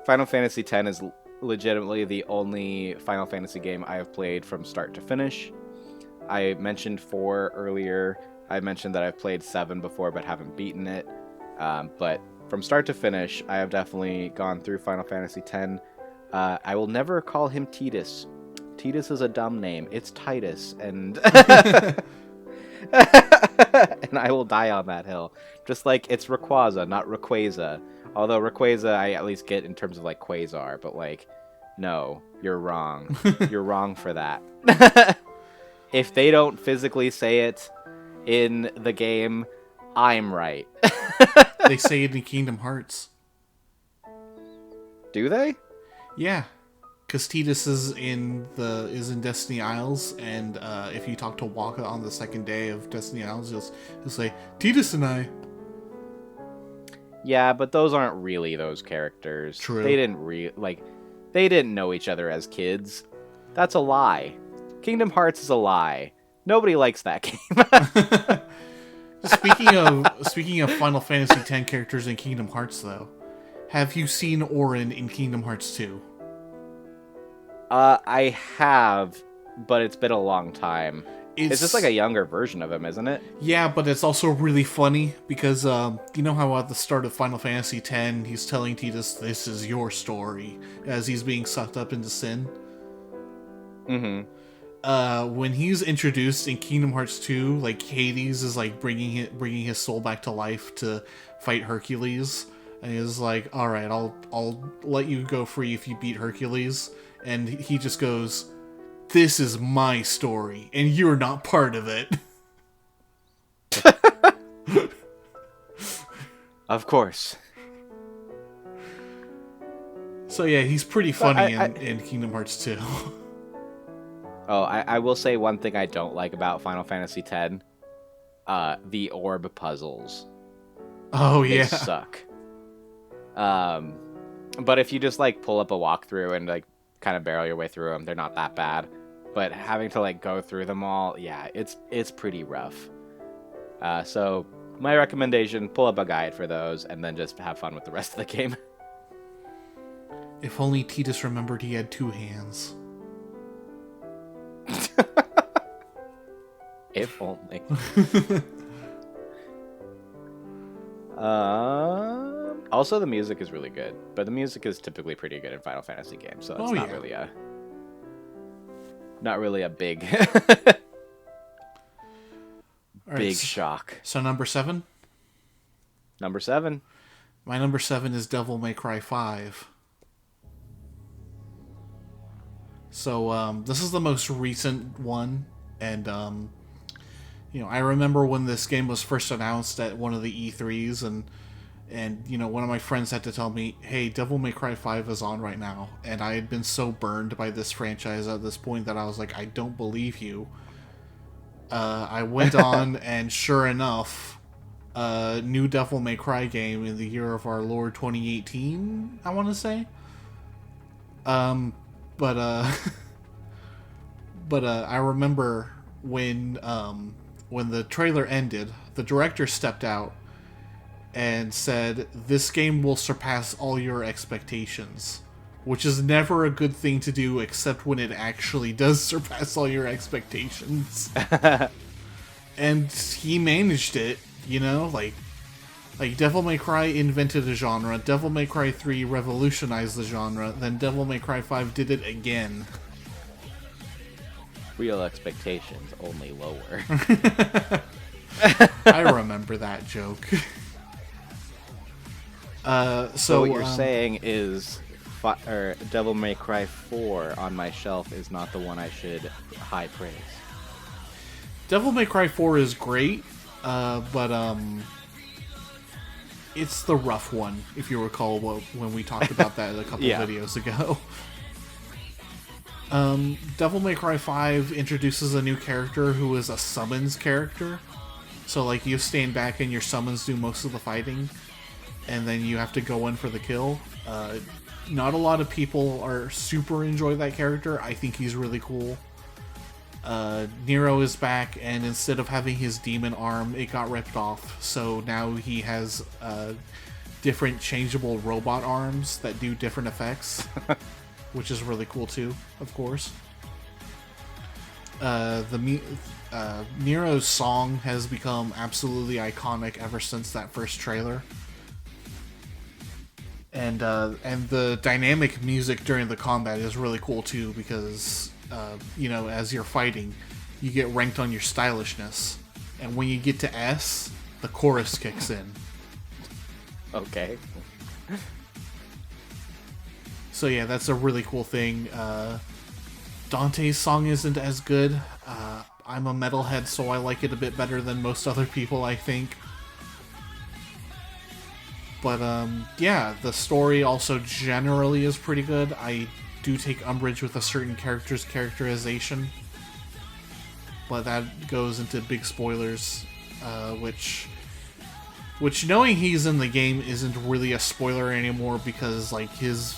Final Fantasy X is legitimately the only Final Fantasy game I have played from start to finish. I mentioned 4 earlier. I mentioned that I've played 7 before but haven't beaten it. But from start to finish, I have definitely gone through Final Fantasy X. I will never call him Tidus. Tidus is a dumb name. It's Titus, and and I will die on that hill. Just like it's Rayquaza, not Rayquaza. Although Rayquaza I at least get in terms of like Quasar, but like, no, you're wrong. You're wrong for that. if they don't physically say it in the game, I'm right. They say it in Kingdom Hearts. Do they? Yeah, because Tidus is in Destiny Isles, and if you talk to Waka on the second day of Destiny Isles, he'll say Tidus and I. Yeah, but those aren't really those characters. True. They didn't know each other as kids. That's a lie. Kingdom Hearts is a lie. Nobody likes that game. Speaking of Final Fantasy X characters in Kingdom Hearts, though, have you seen Auron in Kingdom Hearts 2? I have, but it's been a long time. It's just like a younger version of him, isn't it? Yeah, but it's also really funny because you know how at the start of Final Fantasy X, he's telling Tidus, "This is your story," as he's being sucked up into sin. Mm-hmm. When he's introduced in Kingdom Hearts 2, like Hades is like bringing his soul back to life to fight Hercules, and he's like, "All right, I'll let you go free if you beat Hercules," and he just goes, "This is my story, and you're not part of it." Of course. So yeah, he's pretty funny in Kingdom Hearts 2. Oh, I will say one thing I don't like about Final Fantasy X. The orb puzzles. Oh, They yeah. suck. But if you just, like, pull up a walkthrough and, like, kind of barrel your way through them, they're not that bad. But having to, like, go through them all, yeah, it's pretty rough. So my recommendation, pull up a guide for those, and then just have fun with the rest of the game. If only Tidus remembered he had 2 hands. If only. Also, the music is really good, but the music is typically pretty good in Final Fantasy games, so it's not really a big big shock. So number 7? Number 7. My number 7 is Devil May Cry 5. So this is the most recent one, and I remember when this game was first announced at one of the E3s, and one of my friends had to tell me, "Hey, Devil May Cry 5 is on right now," and I had been so burned by this franchise at this point that I was like, "I don't believe you." I went on, and sure enough, new Devil May Cry game in the year of our Lord 2018, I want to say. But I remember when the trailer ended, the director stepped out and said, "This game will surpass all your expectations," which is never a good thing to do, except when it actually does surpass all your expectations. And he managed it, like Devil May Cry invented a genre, Devil May Cry 3 revolutionized the genre, then Devil May Cry 5 did it again. Real expectations, only lower. I remember that joke. So what you're saying is Devil May Cry 4 on my shelf is not the one I should high praise. Devil May Cry 4 is great, but it's the rough one, if you recall when we talked about that a couple videos ago. Devil May Cry 5 introduces a new character who is a summons character. So, like, you stand back and your summons do most of the fighting, and then you have to go in for the kill. Not a lot of people are super enjoy that character. I think he's really cool. Nero is back, and instead of having his demon arm, it got ripped off. So now he has different changeable robot arms that do different effects, which is really cool too, of course. Nero's song has become absolutely iconic ever since that first trailer. And the dynamic music during the combat is really cool too, because as you're fighting, you get ranked on your stylishness, and when you get to S, the chorus kicks in. Okay. So yeah, that's a really cool thing. Dante's song isn't as good. I'm a metalhead, so I like it a bit better than most other people, I think. But, yeah, the story also generally is pretty good. I do take umbrage with a certain character's characterization, but that goes into big spoilers, which knowing he's in the game isn't really a spoiler anymore, because like his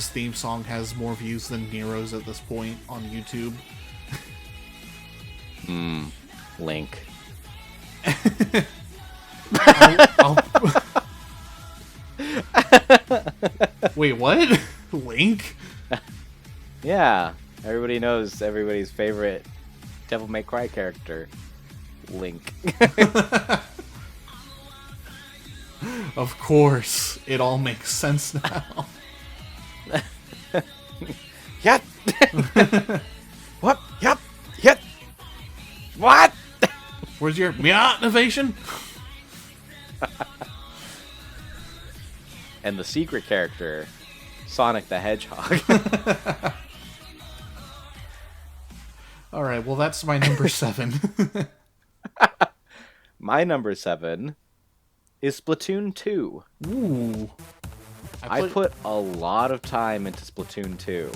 theme song has more views than Nero's at this point on YouTube. Link. I'll... Wait, what? Link? Yeah, everybody knows everybody's favorite Devil May Cry character, Link. Of course, it all makes sense now. Yep. What? Yep. Yep. What? Where's your motivation? And the secret character, Sonic the Hedgehog. Alright, well that's my number 7. My number 7 is Splatoon 2. Ooh. I put a lot of time into Splatoon 2.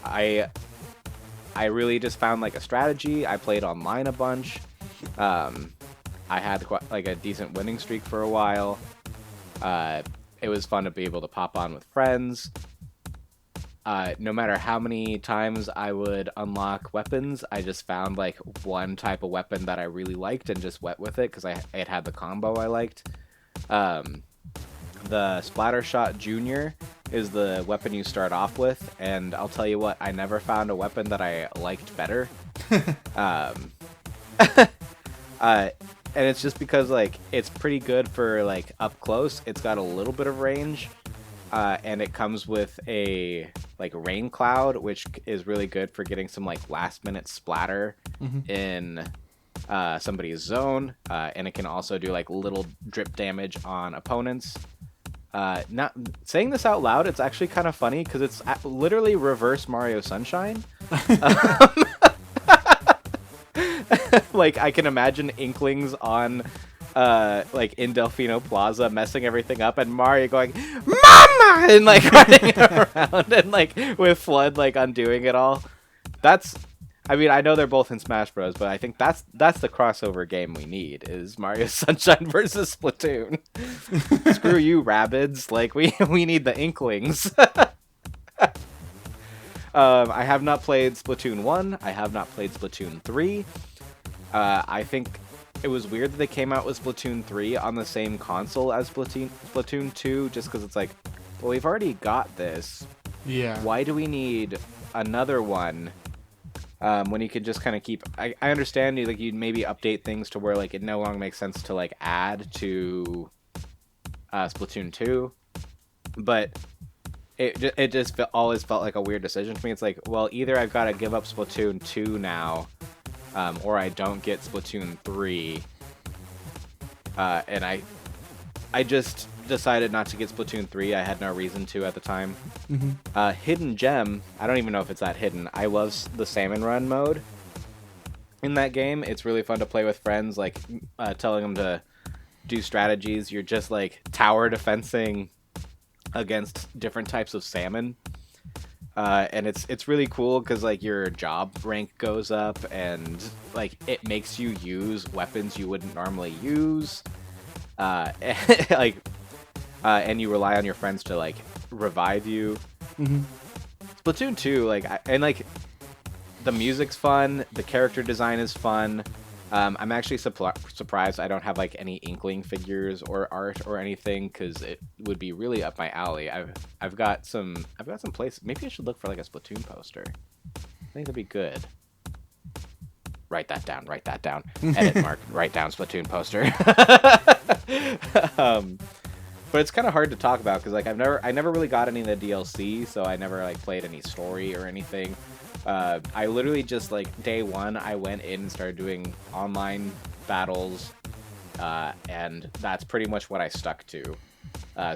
I really just found like a strategy. I played online a bunch. I had like a decent winning streak for a while. It was fun to be able to pop on with friends. No matter how many times I would unlock weapons, I just found like one type of weapon that I really liked and just went with it because it had the combo I liked. The Splattershot Junior is the weapon you start off with, and I'll tell you what, I never found a weapon that I liked better. And it's just because like it's pretty good for like up close. It's got a little bit of range, and it comes with a like rain cloud, which is really good for getting some like last minute splatter in somebody's zone, and it can also do like little drip damage on opponents. Not saying this out loud, it's actually kind of funny because it's literally reverse Mario Sunshine. Like I can imagine Inklings on like in Delfino Plaza messing everything up, and Mario going "Mama!" and like running around and like with Flood like undoing it all. I mean, I know they're both in Smash Bros, but I think that's the crossover game we need is Mario Sunshine versus Splatoon. Screw you, Rabbids! Like we need the Inklings. I have not played Splatoon 1. I have not played Splatoon 3. I think it was weird that they came out with Splatoon 3 on the same console as Splatoon 2, just because it's like, well, we've already got this. Yeah. Why do we need another one when you can just kind of keep... I understand you'd maybe update things to where like it no longer makes sense to like add to Splatoon 2, but it just always felt like a weird decision to me. It's like, well, either I've got to give up Splatoon 2 now, or I don't get Splatoon 3. And I just decided not to get Splatoon 3. I had no reason to at the time. Hidden Gem, I don't even know if it's that hidden. I love the Salmon Run mode in that game. It's really fun to play with friends, like telling them to do strategies. You're just like tower defensing against different types of salmon. And it's really cool because like your job rank goes up, and like it makes you use weapons you wouldn't normally use, like and you rely on your friends to like revive you. Splatoon 2, like like the music's fun, the character design is fun. I'm actually surprised I don't have like any Inkling figures or art or anything, because it would be really up my alley. I've got some places. Maybe I should look for like a Splatoon poster. I think that'd be good. Write that down. Edit mark. Write down Splatoon poster. But it's kind of hard to talk about because like I never really got any of the DLC, so I never like played any story or anything. I literally just like day one I went in and started doing online battles, and that's pretty much what I stuck to.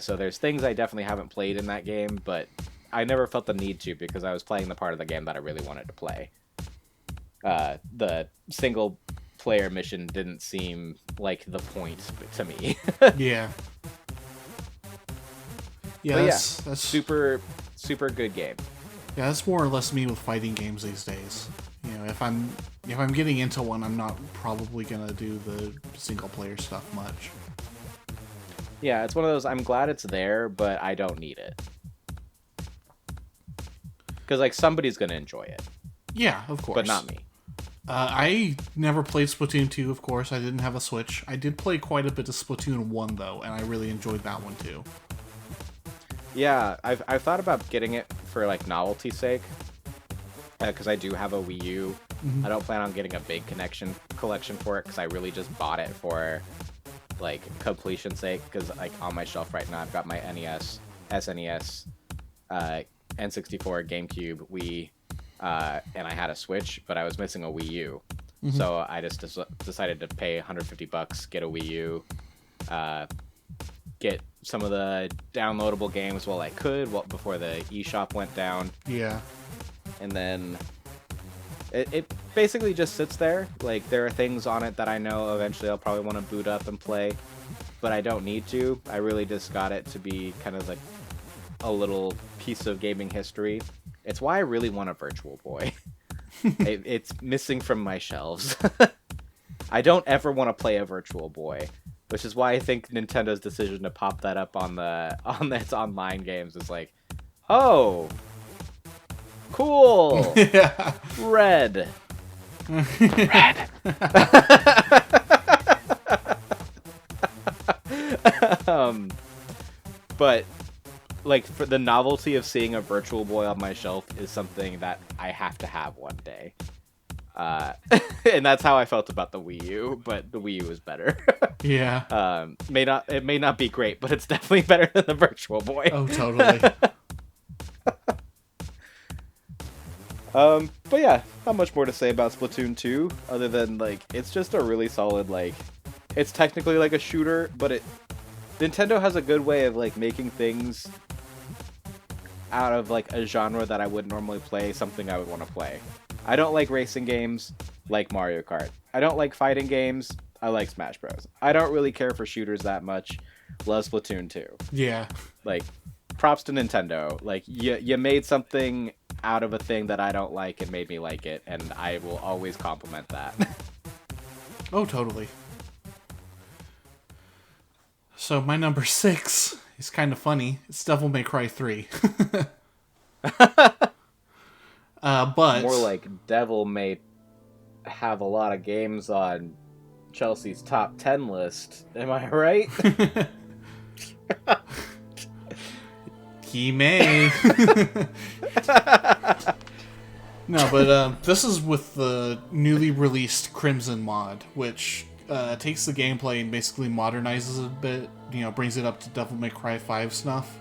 So there's things I definitely haven't played in that game, but I never felt the need to because I was playing the part of the game that I really wanted to play. The single player mission didn't seem like the point to me. Yeah. Yeah, But yeah, that's super good game. yeah, that's more or less me with fighting games these days. You know, if I'm getting into one, I'm not probably gonna do the single player stuff much. Yeah, it's one of those. I'm glad it's there, but I don't need it because like somebody's gonna enjoy it, Yeah, of course. but not me. I never played Splatoon 2, of course. I didn't have a Switch. I did play quite a bit of Splatoon 1, though, and I really enjoyed that one, too. Yeah, I've thought about getting it for like novelty's sake, because I do have a Wii U. Mm-hmm. I don't plan on getting a big collection for it because I really just bought it for like completion's sake. Because like on my shelf right now, I've got my NES, SNES, N64, GameCube, Wii, and I had a Switch, but I was missing a Wii U. Mm-hmm. So I just decided to pay $150, get a Wii U, get some of the downloadable games while I could, before the eShop went down. Yeah. And then it basically just sits there. Like, there are things on it that I know eventually I'll probably want to boot up and play, but I don't need to. I really just got it to be kind of like a little piece of gaming history. It's why I really want a Virtual Boy. It's missing from my shelves. I don't ever want to play a Virtual Boy, which is why I think Nintendo's decision to pop that up on its online games is like, oh, cool. Yeah. Red. But like, for the novelty of seeing a Virtual Boy on my shelf is something that I have to have one day. And that's how I felt about the Wii U, but the Wii U is better. Yeah. It may not be great, but it's definitely better than the Virtual Boy. Oh, totally. But yeah, not much more to say about Splatoon 2, other than like it's just a really solid, like, it's technically like a shooter, but Nintendo has a good way of like making things out of like a genre that I would normally play, something I would want to play. I don't like racing games, like Mario Kart. I don't like fighting games, I like Smash Bros. I don't really care for shooters that much. Love Splatoon 2. Yeah. Like, props to Nintendo. Like, you made something out of a thing that I don't like and made me like it, and I will always compliment that. Oh, totally. So my number 6 is kind of funny. It's Devil May Cry 3. But more like Devil may have a lot of games on Chelsea's top 10 list. Am I right? He may. No, but this is with the newly released Crimson mod, which takes the gameplay and basically modernizes it a bit. You know, brings it up to Devil May Cry 5 snuff.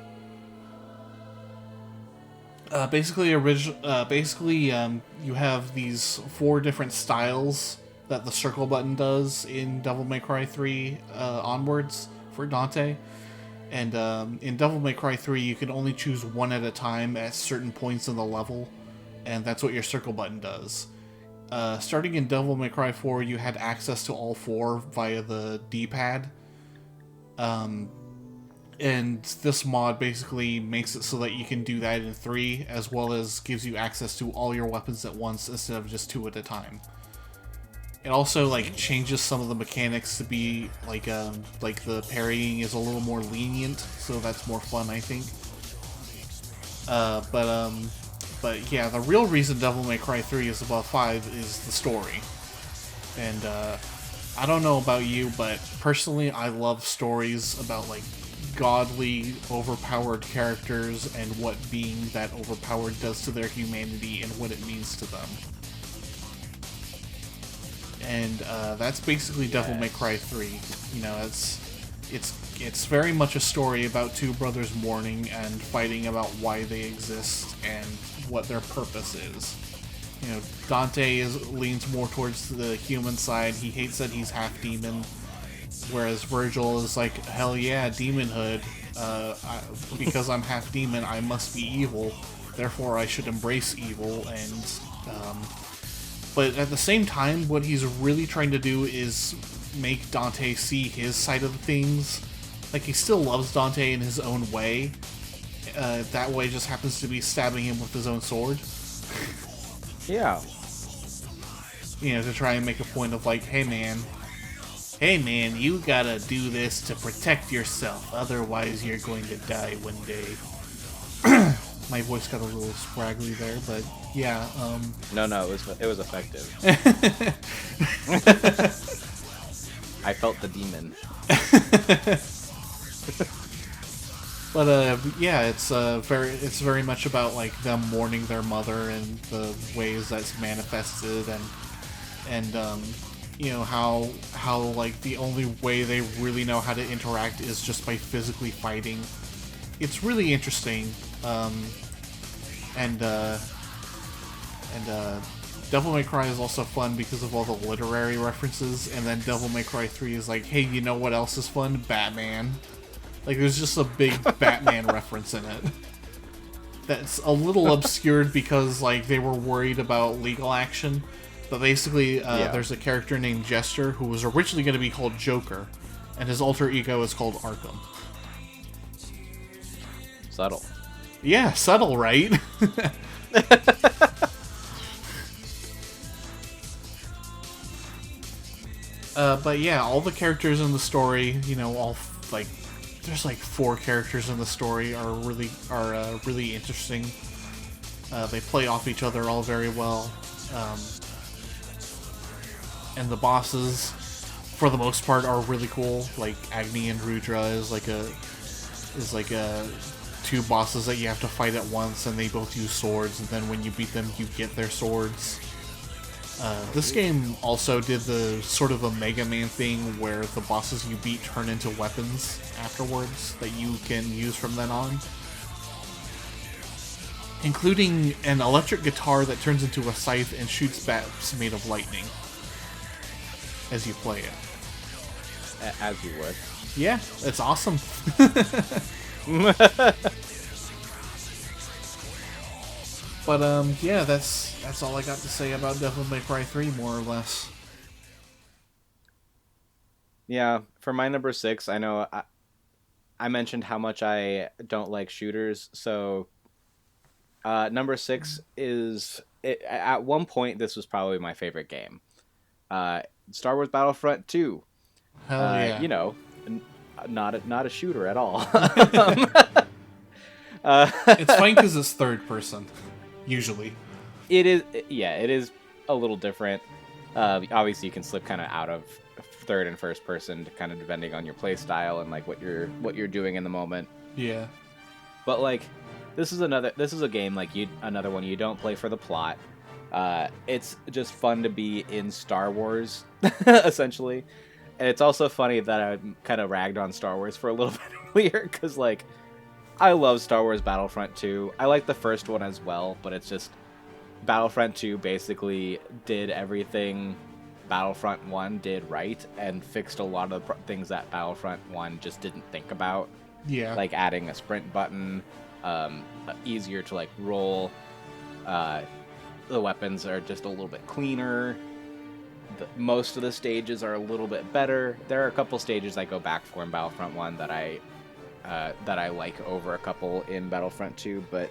Basically, you have these 4 different styles that the circle button does in Devil May Cry 3 onwards for Dante. And in Devil May Cry 3, you can only choose one at a time at certain points in the level, and that's what your circle button does. Starting in Devil May Cry 4, you had access to all 4 via the D-pad. And this mod basically makes it so that you can do that in 3, as well as gives you access to all your weapons at once instead of just 2 at a time. It also like changes some of the mechanics to be like the parrying is a little more lenient, so that's more fun, I think. But yeah, the real reason Devil May Cry 3 is above 5 is the story. And I don't know about you, but personally, I love stories about like godly, overpowered characters and what being that overpowered does to their humanity and what it means to them. And that's basically Devil May Cry 3. You know, it's very much a story about 2 brothers mourning and fighting about why they exist and what their purpose is. You know, Dante leans more towards the human side. He hates that he's half demon, whereas Virgil is like, hell yeah, demonhood. Because I'm half demon, I must be evil. Therefore, I should embrace evil and But at the same time, what he's really trying to do is make Dante see his side of things. Like, he still loves Dante in his own way. That way just happens to be stabbing him with his own sword. Yeah. You know, to try and make a point of like, hey man, you gotta do this to protect yourself, otherwise you're going to die one day. My voice got a little scraggly there, but yeah. No, it was effective. I felt the demon. But yeah, it's very much about like them mourning their mother and the ways that's manifested, and you know how like the only way they really know how to interact is just by physically fighting. It's really interesting, and Devil May Cry is also fun because of all the literary references, and then Devil May Cry 3 is like, hey, you know what else is fun? Batman. Like, there's just a big Batman reference in it. That's a little obscured because, like, they were worried about legal action. But basically, there's a character named Jester who was originally going to be called Joker, and his alter ego is called Arkham. Subtle. Yeah, subtle, right? But yeah, all the characters in the story, you know, there's like 4 characters in the story are really interesting. They play off each other all very well, and the bosses, for the most part, are really cool. Like Agni and Rudra is like a 2 bosses that you have to fight at once, and they both use swords. And then when you beat them, you get their swords. This game also did the sort of a Mega Man thing where the bosses you beat turn into weapons afterwards that you can use from then on. Including an electric guitar that turns into a scythe and shoots bats made of lightning as you play it. As you would. Yeah, it's awesome. But yeah, that's all I got to say about Devil May Cry 3, more or less. Yeah, for my number 6, I know I mentioned how much I don't like shooters, so number 6 is... at one point, this was probably my favorite game. Star Wars Battlefront 2. Hell yeah. You know, not a shooter at all. It's fine because it's third person, usually. It is a little different. Obviously, you can slip kind of out of third and first person, kind of depending on your play style and like what you're doing in the moment. Yeah. But like, this is a game like another one you don't play for the plot. It's just fun to be in Star Wars, essentially. And it's also funny that I kind of ragged on Star Wars for a little bit earlier, because like, I love Star Wars Battlefront 2. I like the first one as well, but it's just Battlefront 2 basically did everything Battlefront 1 did right and fixed a lot of the things that Battlefront 1 just didn't think about. Yeah. Like adding a sprint button, easier to like roll. The weapons are just a little bit cleaner. Most of the stages are a little bit better. There are a couple stages I go back for in Battlefront 1 that I like over a couple in Battlefront 2, but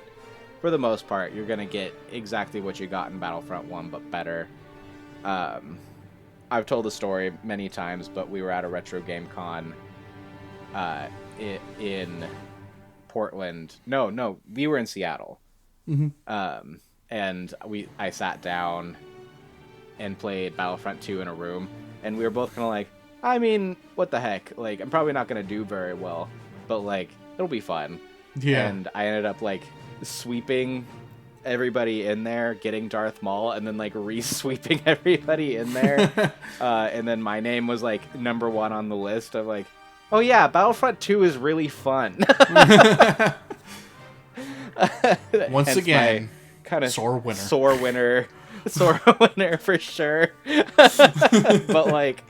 for the most part, you're gonna get exactly what you got in Battlefront 1, but better. I've told the story many times, but we were at a retro game con in Portland. No, we were in Seattle. Mm-hmm. And I sat down and played Battlefront 2 in a room, and we were both kind of like, I mean, what the heck? Like, I'm probably not gonna do very well, but like, it'll be fun. Yeah. And I ended up like sweeping everybody in there, getting Darth Maul, and then like re-sweeping everybody in there. And then my name was like number 1 on the list of like, oh yeah, Battlefront 2 is really fun. Once again, kind of sore winner. Sore winner for sure. But like,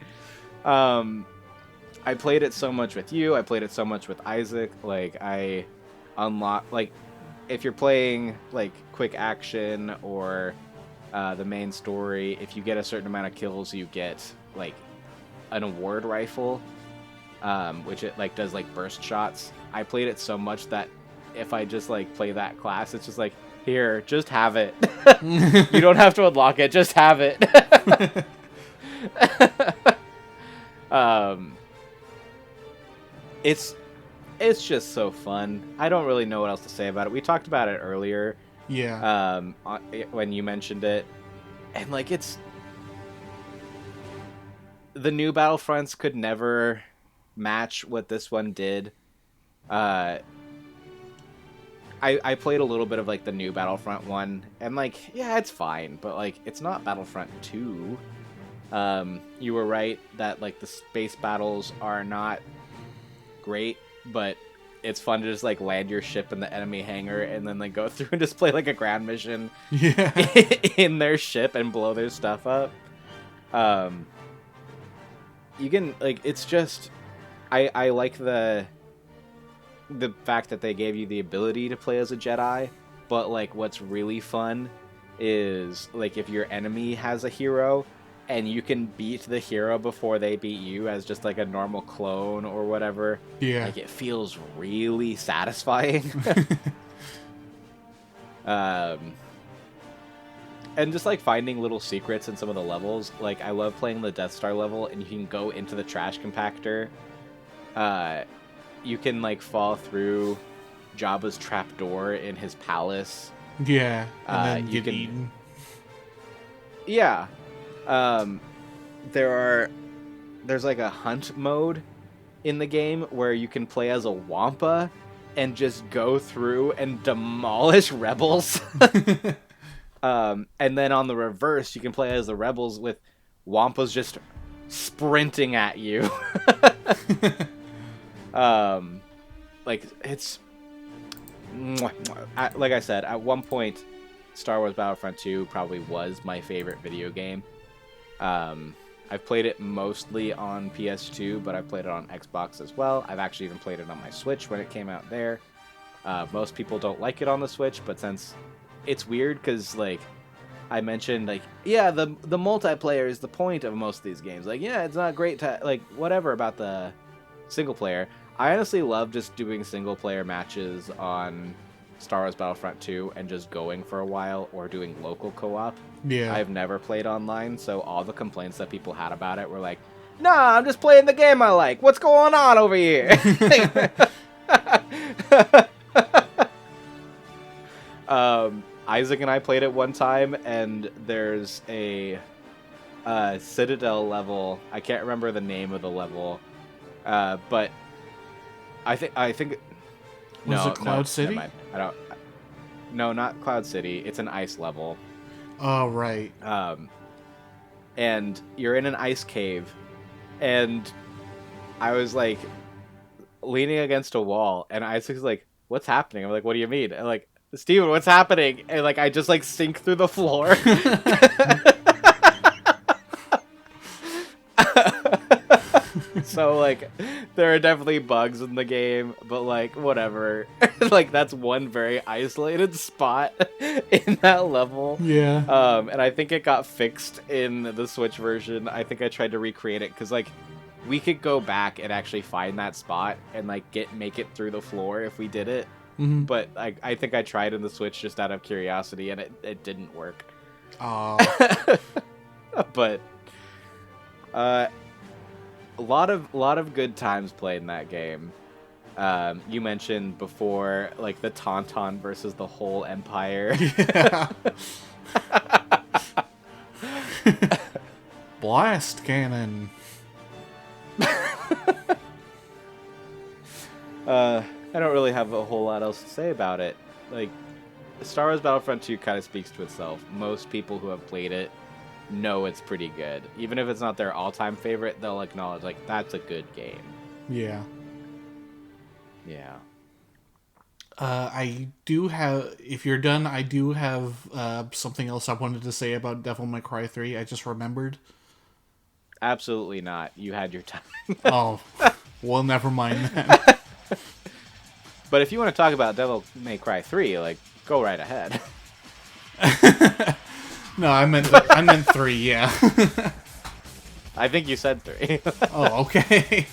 I played it so much with you. I played it so much with Isaac. Like, I unlocked, like, if you're playing like quick action or the main story. If you get a certain amount of kills, you get like an award rifle, which it like does like burst shots. I played it so much that if I just like play that class, it's just like, here, just have it. You don't have to unlock it, just have it. It's just so fun. I don't really know what else to say about it. We talked about it earlier. Yeah. When you mentioned it, and like it's the new Battlefronts could never match what this one did. I played a little bit of like the new Battlefront 1, and like, yeah, it's fine, but like it's not Battlefront 2. You were right that like the space battles are not great, but it's fun to just like land your ship in the enemy hangar and then like go through and just play like a ground mission in their ship and blow their stuff up. You can like, it's just I like the fact that they gave you the ability to play as a Jedi, but like what's really fun is like if your enemy has a hero and you can beat the hero before they beat you as just like a normal clone or whatever. Yeah. Like it feels really satisfying. And just like finding little secrets in some of the levels. Like I love playing the Death Star level and you can go into the trash compactor. You can like fall through Jabba's trapdoor in his palace. Yeah. And then you get can eaten. Yeah. There's like a hunt mode in the game where you can play as a Wampa and just go through and demolish rebels. And then on the reverse, you can play as the rebels with Wampas just sprinting at you. Like it's like I said, at one point Star Wars Battlefront 2 probably was my favorite video game. I've played it mostly on PS2, but I've played it on Xbox as well. I've actually even played it on my Switch when it came out there. Most people don't like it on the Switch, but since it's weird because like I mentioned, like, yeah, the multiplayer is the point of most of these games. Like, yeah, it's not great to like whatever about the single player. I honestly love just doing single player matches on Star Wars Battlefront 2 and just going for a while, or doing local co-op. Yeah. I've never played online, so all the complaints that people had about it were like, nah, I'm just playing the game I like. What's going on over here? Isaac and I played it one time, and there's a Citadel level. I can't remember the name of the level, but I think Was it Cloud City? Never mind. I don't. No, not Cloud City. It's an ice level. Oh, right. And you're in an ice cave, and I was like leaning against a wall, and Isaac's like, "What's happening?" I'm like, "What do you mean?" And like, "Steven, what's happening?" And like, I just like sink through the floor. So like, there are definitely bugs in the game, but like, whatever. Like, that's one very isolated spot in that level. Yeah. And I think it got fixed in the Switch version. I think I tried to recreate it because like, we could go back and actually find that spot and like make it through the floor if we did it. Mm-hmm. But I think I tried in the Switch just out of curiosity, and it didn't work. But a lot of good times played in that game. You mentioned before, like the Tauntaun versus the whole Empire. Yeah. Blast cannon. I don't really have a whole lot else to say about it. Like, Star Wars Battlefront 2 kind of speaks to itself. Most people who have played it know it's pretty good. Even if it's not their all-time favorite, they'll acknowledge, like, that's a good game. Yeah. Yeah. I do have, if you're done, I do have something else I wanted to say about Devil May Cry 3. I just remembered. Absolutely not. You had your time. Oh, well, never mind then. But if you want to talk about Devil May Cry 3, like, go right ahead. No, I meant 3. Yeah. I think you said 3. Oh, okay.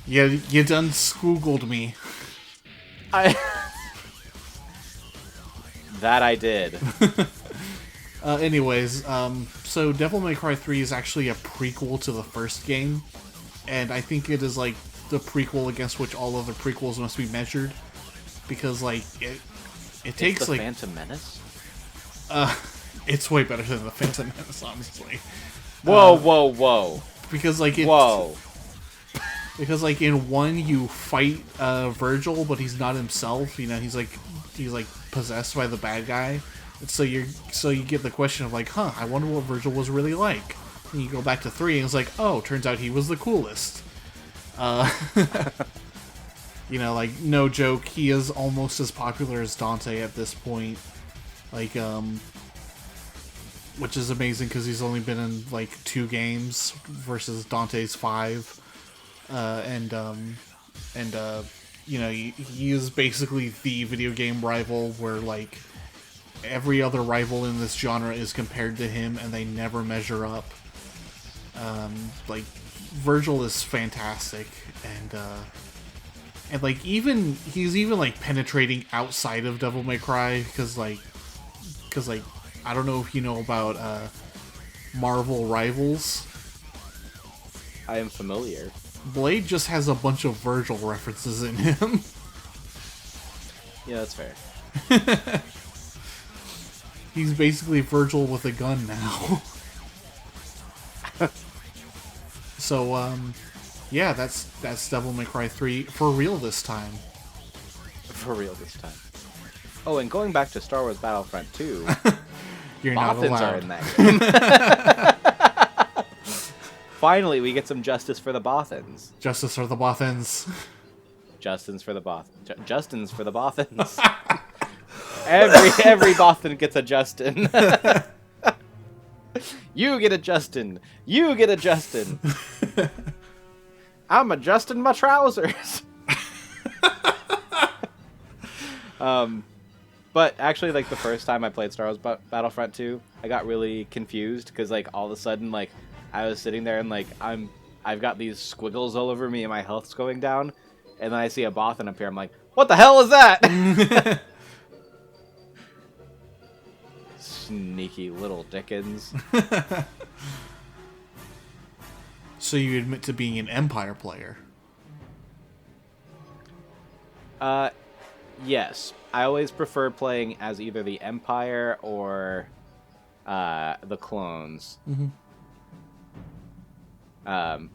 You done Googled me. That I did. Anyways, so Devil May Cry 3 is actually a prequel to the first game, and I think it is like the prequel against which all other prequels must be measured, because like it takes the like Phantom Menace. It's way better than the Phantom Menace, honestly. Whoa! Because like Whoa! Because like in 1 you fight Virgil, but he's not himself. You know, he's like possessed by the bad guy. And so you get the question of like, I wonder what Virgil was really like. And you go back to 3 and it's like, oh, turns out he was the coolest. You know, like, no joke, he is almost as popular as Dante at this point. Like, which is amazing because he's only been in like 2 games versus Dante's 5. You know, he is basically the video game rival where, like, every other rival in this genre is compared to him and they never measure up. Like, Virgil is fantastic, and like, he's even, like, penetrating outside of Devil May Cry, because, like, I don't know if you know about, Marvel Rivals. I am familiar. Blade just has a bunch of Virgil references in him. Yeah, that's fair. He's basically Virgil with a gun now. So, yeah, that's Devil May Cry 3 for real this time. For real this time. Oh, and going back to Star Wars Battlefront 2, You're not Bothans allowed. are in that game. Finally, we get some justice for the Bothans. Justice for the Bothans. Justin's for the Bothans. Every Bothan gets a Justin. You get a Justin. You get a Justin. I'm adjusting my trousers. But actually, like, the first time I played Star Wars Battlefront 2, I got really confused because, like, all of a sudden, like, I was sitting there and, like, I've got these squiggles all over me and my health's going down, and then I see a Bothan up here. I'm like, what the hell is that? Sneaky little Dickens. So you admit to being an Empire player? Yes. I always prefer playing as either the Empire or the clones. Mm-hmm.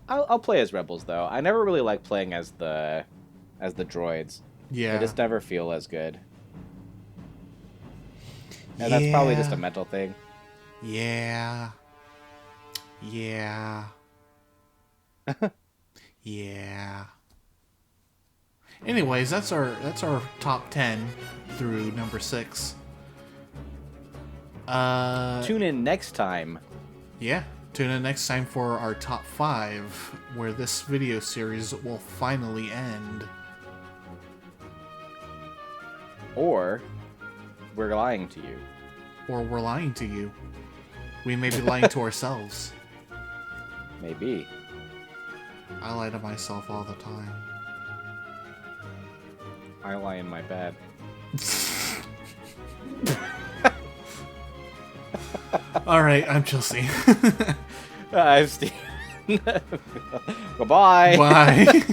I'll play as rebels though. I never really like playing as the droids. Yeah. They just never feel as good. And that's probably just a mental thing. Yeah. Yeah. Yeah. Anyways, that's our top 10 through number 6. Tune in next time. Yeah. Tune in next time for our top 5, where this video series will finally end. Or we're lying to you. Or we're lying to you. We may be lying to ourselves. Maybe. I lie to myself all the time. I lie in my bed. Alright, I'm Chelsea. I'm Steve. Goodbye. Bye.